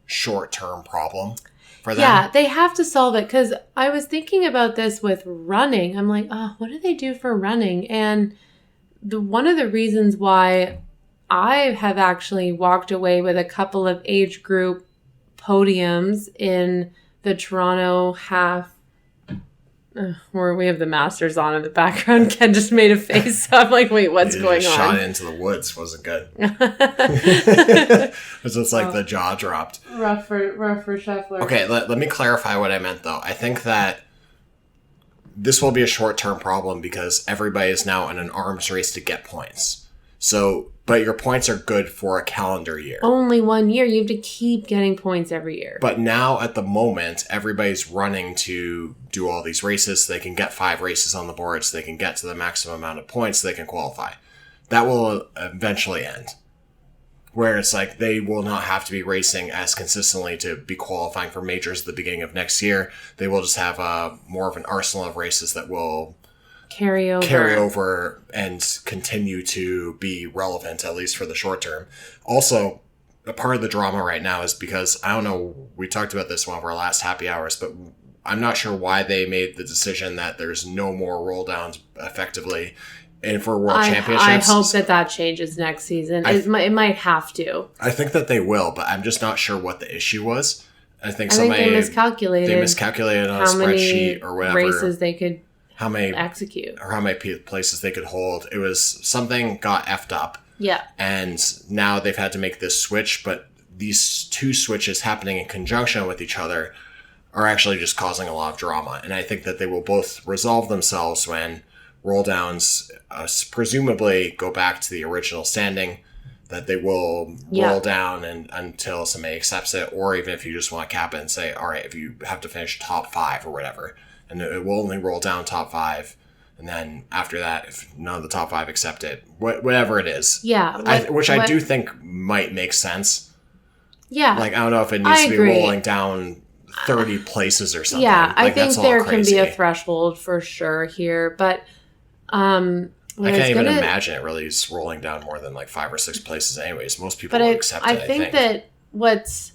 A: short-term problem for them.
B: Yeah, they have to solve it, because I was thinking about this with running. I'm like, oh, what do they do for running? And one of the reasons why I have actually walked away with a couple of age group podiums in the Toronto half, where we have the Masters on in the background. Ken just made a face. So I'm like, wait, what's going on?
A: Shot into the woods wasn't good. It's just like the jaw dropped.
B: Rough for Scheffler.
A: Okay, let me clarify what I meant, though. I think that this will be a short-term problem because everybody is now in an arms race to get points. So, but your points are good for a calendar year.
B: Only 1 year. You have to keep getting points every year.
A: But now, at the moment, everybody's running to do all these races so they can get 5 races on the board, so they can get to the maximum amount of points so they can qualify. That will eventually end. Where it's like they will not have to be racing as consistently to be qualifying for majors at the beginning of next year. They will just have more of an arsenal of races that will carry over and continue to be relevant, at least for the short term. Also, a part of the drama right now is because, I don't know, we talked about this one of our last happy hours, but I'm not sure why they made the decision that there's no more roll downs effectively and for world championships.
B: I hope that changes next season. It might have to.
A: I think that they will, but I'm just not sure what the issue was. I think
B: they miscalculated.
A: They miscalculated on a spreadsheet or whatever.
B: Races they could
A: execute, or how many places they could hold. It was something got effed up.
B: Yeah.
A: And now they've had to make this switch, but these two switches happening in conjunction with each other are actually just causing a lot of drama. And I think that they will both resolve themselves when roll downs presumably go back to the original standing, that they will roll down until somebody accepts it, or even if you just want to cap it and say, all right, if you have to finish top 5 or whatever, and it will only roll down top 5. And then after that, if none of the top 5 accept it, whatever it is.
B: Yeah.
A: I do think might make sense.
B: Yeah.
A: Like, I don't know if it needs to be rolling down 30 places or something.
B: Yeah,
A: like,
B: I think there can be a threshold for sure here. But
A: I can't even imagine it really is rolling down more than like 5 or 6 places anyways. Most people will accept it, I think.
B: That what's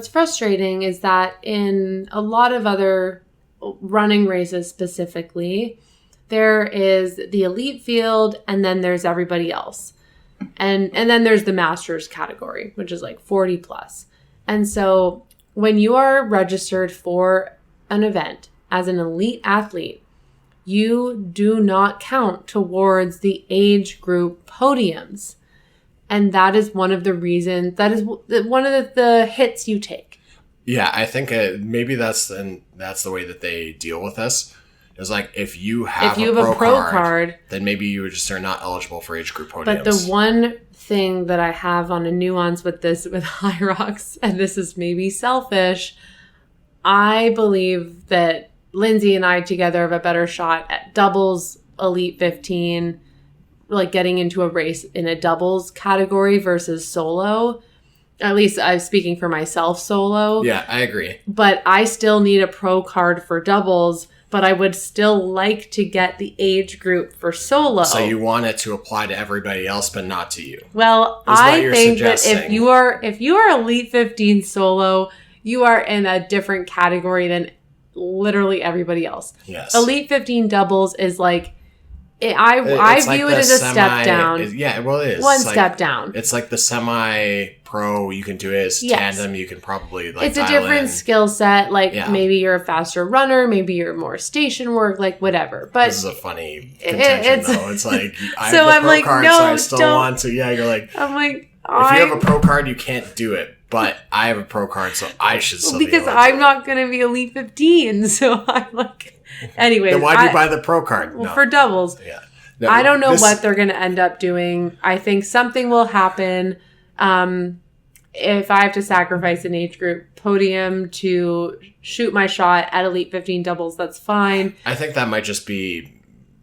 B: frustrating is that in a lot of other running races specifically, there is the elite field and then there's everybody else. And then there's the masters category, which is like 40 plus. And so when you are registered for an event as an elite athlete, you do not count towards the age group podiums. And that is one of the reasons, that is one of the hits you take.
A: Yeah, I think maybe that's the way that they deal with this. It's like if you have a pro card, then maybe you just are not eligible for age group podiums.
B: But the one thing that I have on a nuance with this, with HYROX, and this is maybe selfish, I believe that Lindsay and I together have a better shot at doubles Elite 15, like getting into a race in a doubles category versus solo. At least I'm speaking for myself solo.
A: Yeah, I agree.
B: But I still need a pro card for doubles, but I would still like to get the age group for solo.
A: So you want it to apply to everybody else, but not to you.
B: Well, I think that if you are Elite 15 solo, you are in a different category than literally everybody else.
A: Yes.
B: Elite 15 doubles is like, I view it as a step down.
A: It is.
B: One step down.
A: It's like the semi-pro. You can do it as tandem. You can probably
B: it's a different skill set. Like maybe you're a faster runner. Maybe you're more station work. Like whatever. But
A: this is a funny contention, though. It's like I
B: so
A: have the
B: I'm like,
A: card,
B: no,
A: so I still want to. Yeah, you're like.
B: I'm like,
A: if you have a pro card, you can't do it. But I have a pro card, so I should still
B: because
A: be able to
B: I'm not going to be Elite 15. So I'm like. Anyways,
A: then why'd you buy the pro card?
B: Well, for doubles.
A: Yeah.
B: No, I don't know what they're going to end up doing. I think something will happen. If I have to sacrifice an age group podium to shoot my shot at Elite 15 doubles, that's fine.
A: I think that might just be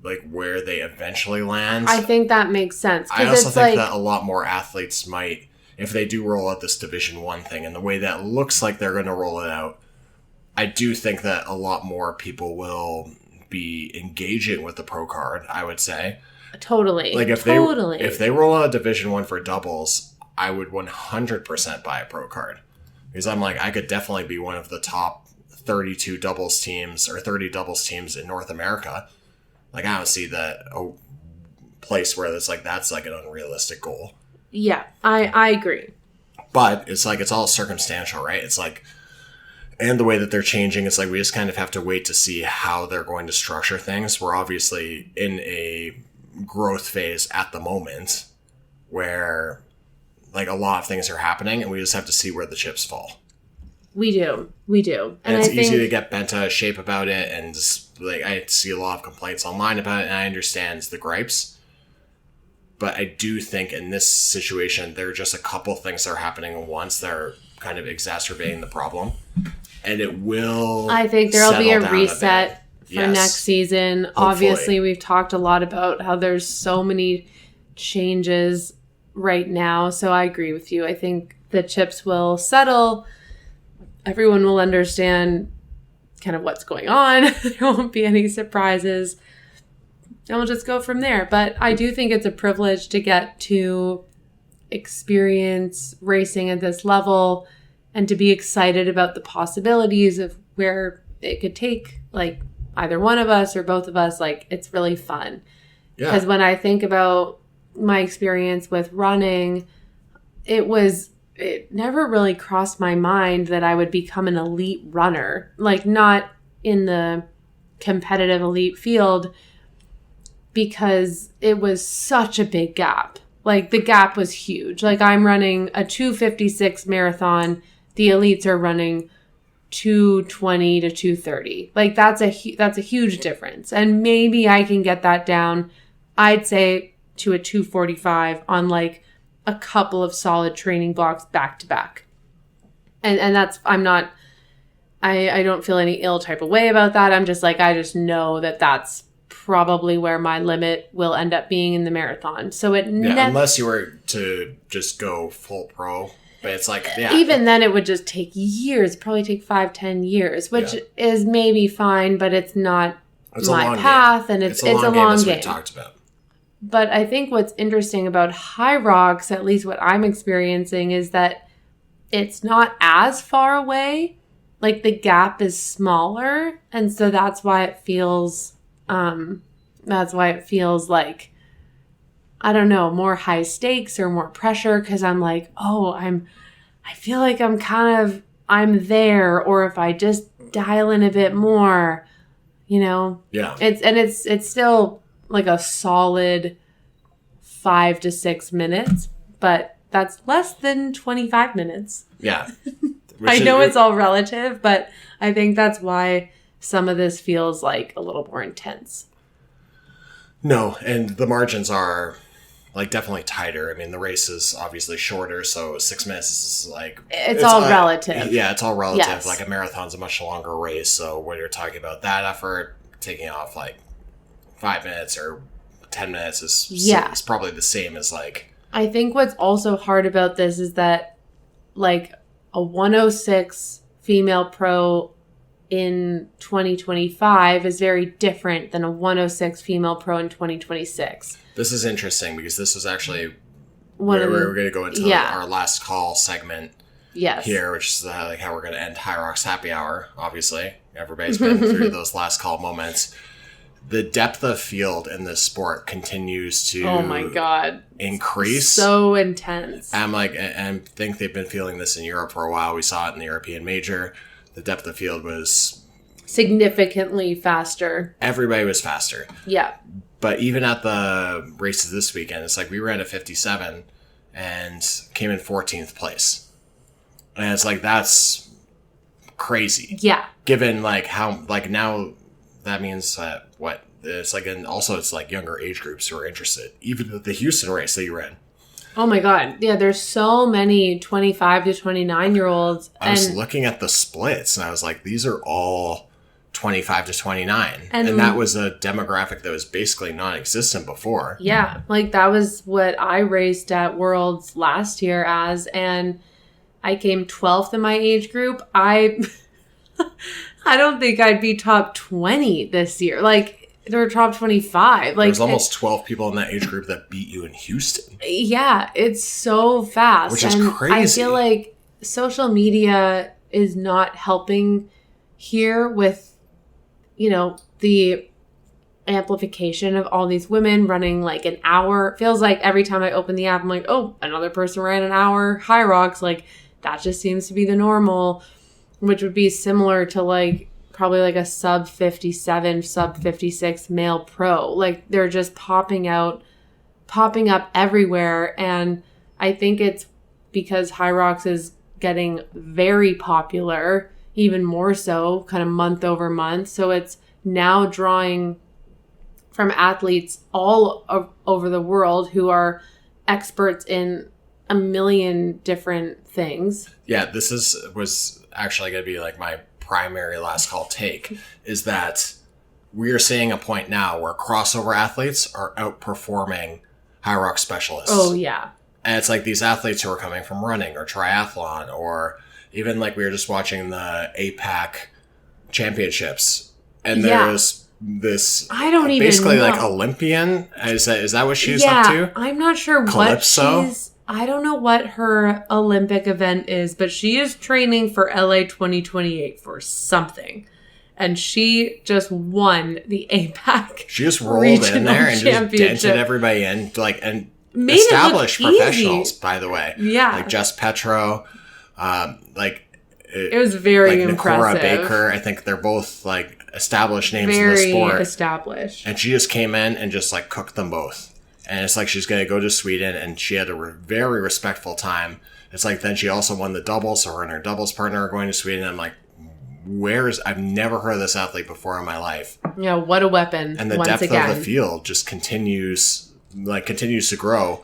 A: like where they eventually land.
B: I think that makes sense.
A: I also think that a lot more athletes might, if they do roll out this Division 1 thing and the way that looks like they're going to roll it out, I do think that a lot more people will be engaging with the pro card, I would say.
B: Totally.
A: Like if they roll out a Division 1 for doubles, I would 100% buy a pro card. Because I'm like, I could definitely be one of the top 32 doubles teams or 30 doubles teams in North America. Like I don't see a place where it's like that's like an unrealistic goal.
B: Yeah, I agree.
A: But it's like it's all circumstantial, right? It's like and the way that they're changing, it's like we just kind of have to wait to see how they're going to structure things. We're obviously in a growth phase at the moment where like a lot of things are happening and we just have to see where the chips fall.
B: We do.
A: And it's easy to get bent out of shape about it. And just, like I see a lot of complaints online about it and I understand the gripes. But I do think in this situation, there are just a couple things that are happening at once that are kind of exacerbating the problem. And it will.
B: I think there'll be a reset for next season.
A: Hopefully.
B: Obviously, we've talked a lot about how there's so many changes right now. So I agree with you. I think the chips will settle. Everyone will understand kind of what's going on. There won't be any surprises. And we'll just go from there. But I do think it's a privilege to get to experience racing at this level and to be excited about the possibilities of where it could take, like, either one of us or both of us. Like, it's really fun. Yeah. Because when I think about my experience with running, it never really crossed my mind that I would become an elite runner. Like, not in the competitive elite field, because it was such a big gap. Like, the gap was huge. Like, I'm running a 2:56 marathon. The elites are running 2:20 to 2:30. Like, that's a huge difference. And maybe I can get that down, I'd say, to a 2:45 on, like, a couple of solid training blocks back to back. And that's, I don't feel any ill type of way about that. I'm just like, I just know that that's probably where my limit will end up being in the marathon. So
A: unless you were to just go full pro, but it's like,
B: even then it would just take years, probably take 5-10 years, which is maybe fine, but it's not my path. And it's a long game.
A: We talked about.
B: But I think what's interesting about HYROX, at least what I'm experiencing, is that it's not as far away. Like, the gap is smaller, and so that's why it feels like I don't know, more high stakes or more pressure because I'm like, oh, I feel like I'm there, or if I just dial in a bit more,
A: Yeah.
B: It's still like a solid 5 to 6 minutes, but that's less than 25 minutes.
A: Yeah.
B: I know it's all relative, but I think that's why some of this feels like a little more intense.
A: No, and the margins are like definitely tighter. I mean, the race is obviously shorter, so 6 minutes is like...
B: It's all relative.
A: Yeah, it's all relative.
B: Yes.
A: Like a marathon's a much longer race, so when you're talking about that effort, taking off like 5 minutes or 10 minutes is probably the same as like...
B: I think what's also hard about this is that like a 106 female pro in 2025 is very different than a 106 female pro in 2026.
A: This is interesting because this is actually where we're going to go into our last call segment here, which is like how we're going to end HYROX Happy Hour, obviously. Everybody's been through those last call moments. The depth of field in this sport continues to increase.
B: So intense.
A: And I think they've been feeling this in Europe for a while. We saw it in the European Major. The depth of field was
B: significantly faster.
A: Everybody was faster.
B: Yeah.
A: But even at the races this weekend, it's like we ran a 57 and came in 14th place. And it's like, that's crazy.
B: Yeah.
A: Given like how, like now that means that it's like, and also it's like younger age groups who are interested. Even the Houston race that you ran.
B: Oh my God. Yeah, there's so many 25 to 29-year-olds.
A: I was looking at the splits and I was like, these are all 25 to 29. And that was a demographic that was basically non-existent before.
B: Yeah, like that was what I raced at Worlds last year as, and I came 12th in my age group. I don't think I'd be top 20 this year. Like, they were top 25. Like,
A: there's almost 12 people in that age group that beat you in Houston.
B: Yeah, it's so fast.
A: Which is crazy.
B: I feel like social media is not helping here with, the amplification of all these women running like an hour. It feels like every time I open the app, I'm like, oh, another person ran an hour HYROX. Like, that just seems to be the normal, which would be similar to like probably like a sub 57, sub 56 male pro. Like, they're just popping up everywhere. And I think it's because HYROX is getting very popular, even more so kind of month over month. So it's now drawing from athletes all over the world who are experts in a million different things.
A: Yeah, this was actually going to be like my primary last call take, is that we are seeing a point now where crossover athletes are outperforming HYROX specialists.
B: Oh, yeah.
A: And it's like these athletes who are coming from running or triathlon, or even like we were just watching the APAC championships. And there's this
B: I don't even
A: basically
B: know.
A: Like Olympian. Is that what she's up to?
B: I'm not sure
A: Calypso?
B: I don't know what her Olympic event is, but she is training for LA 2028 for something. And she just won the APAC.
A: She just rolled in there and just dented everybody in, like, and
B: made
A: established professionals,
B: easy.
A: By the way.
B: Yeah.
A: Like Jess Petro,
B: it was very
A: like
B: impressive.
A: Nakora Baker. I think they're both like established names
B: very
A: in the sport.
B: Very established.
A: And she just came in and just like cooked them both. And it's like she's going to go to Sweden, and she had a very respectful time. It's like then she also won the doubles, so her and her doubles partner are going to Sweden. I'm like, I've never heard of this athlete before in my life.
B: Yeah, what a weapon.
A: And the depth of the field just continues to grow.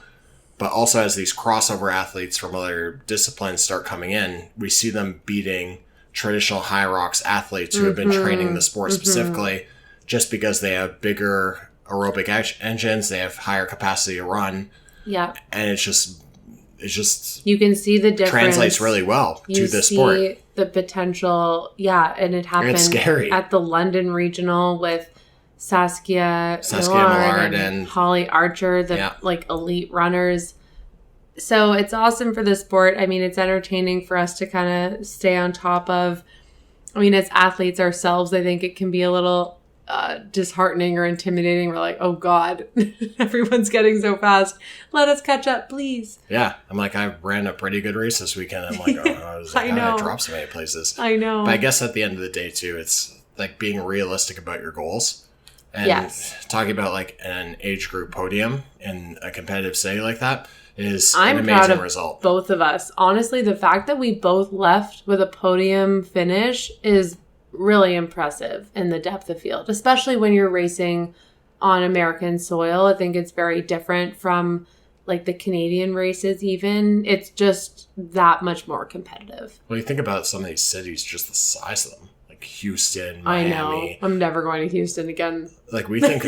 A: But also as these crossover athletes from other disciplines start coming in, we see them beating traditional HYROX athletes who have been training the sport specifically just because they have bigger aerobic engines, they have higher capacity to run.
B: Yeah.
A: And it's just
B: you can see the difference.
A: Translates really well to the sport.
B: You see the potential. Yeah, and it happened at the London Regional with Saskia Millard and Holly Archer, the like elite runners. So it's awesome for the sport. I mean, it's entertaining for us to kind of stay on top of. I mean, as athletes ourselves, I think it can be a little disheartening or intimidating. We're like, oh God, everyone's getting so fast. Let us catch up, please.
A: Yeah. I'm like, I ran a pretty good race this weekend. I'm like, I know. I dropped so many places.
B: I know.
A: But I guess at the end of the day, too, it's like being realistic about your goals. And talking about like an age group podium in a competitive city like that is an amazing result.
B: Both of us. Honestly, the fact that we both left with a podium finish is really impressive in the depth of field, especially when you're racing on American soil. I think it's very different from like the Canadian races even. It's just that much more competitive.
A: Well, you think about some of these cities, just the size of them. Like Houston, Miami.
B: I know. I'm never going to Houston again.
A: Like we think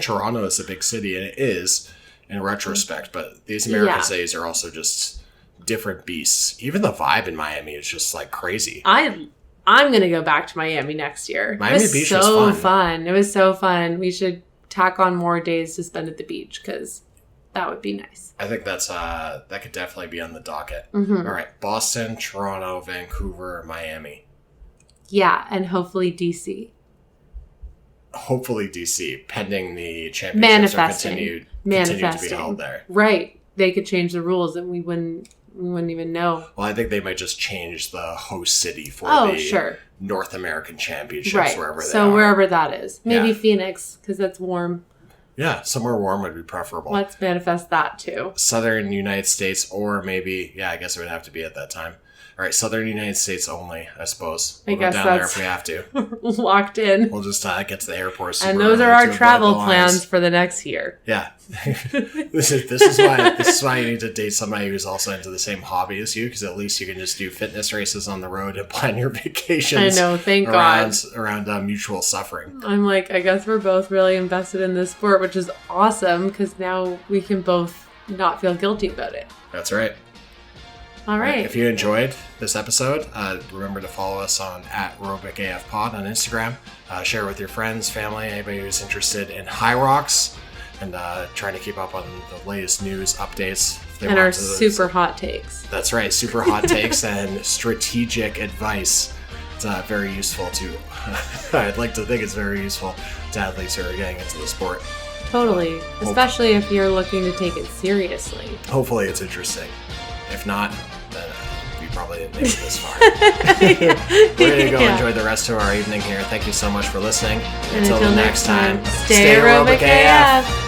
A: Toronto is a big city, and it is in retrospect, but these American cities are also just different beasts. Even the vibe in Miami is just like crazy.
B: I'm going to go back to Miami next year.
A: Miami Beach was so
B: fun. It was so fun. We should tack on more days to spend at the beach because that would be nice.
A: I think that could definitely be on the docket.
B: Mm-hmm.
A: All right. Boston, Toronto, Vancouver, Miami.
B: Yeah, and hopefully DC.
A: Hopefully DC, pending the championships are continue to be held there.
B: Right. They could change the rules and we wouldn't even know.
A: Well, I think they might just change the host city for the North American Championships, wherever they are. So
B: wherever that is. Maybe Phoenix, because that's warm.
A: Yeah, somewhere warm would be preferable.
B: Let's manifest that too.
A: Southern United States, or maybe, I guess it would have to be at that time. All right, Southern United States only, I suppose. We'll go down there if we have to.
B: Locked in.
A: We'll just get to the airport.
B: And those are our travel plans for the next year.
A: Yeah. This is why you need to date somebody who's also into the same hobby as you, because at least you can just do fitness races on the road and plan your vacations.
B: I know, thank God.
A: Around mutual suffering.
B: I'm like, I guess we're both really invested in this sport, which is awesome, because now we can both not feel guilty about it.
A: That's right.
B: All right.
A: If you enjoyed this episode, remember to follow us on @AerobicAFPod on Instagram. Share it with your friends, family, anybody who's interested in HYROX, and trying to keep up on the latest news updates.
B: And our super hot takes.
A: That's right, super hot takes and strategic advice. It's very useful to, I'd like to think it's very useful to athletes who are getting into the sport.
B: Totally, especially if you're looking to take it seriously.
A: Hopefully it's interesting. If not, then we probably didn't make it this far. We're going to go enjoy the rest of our evening here. Thank you so much for listening. Until the next time,
B: stay aerobic AF.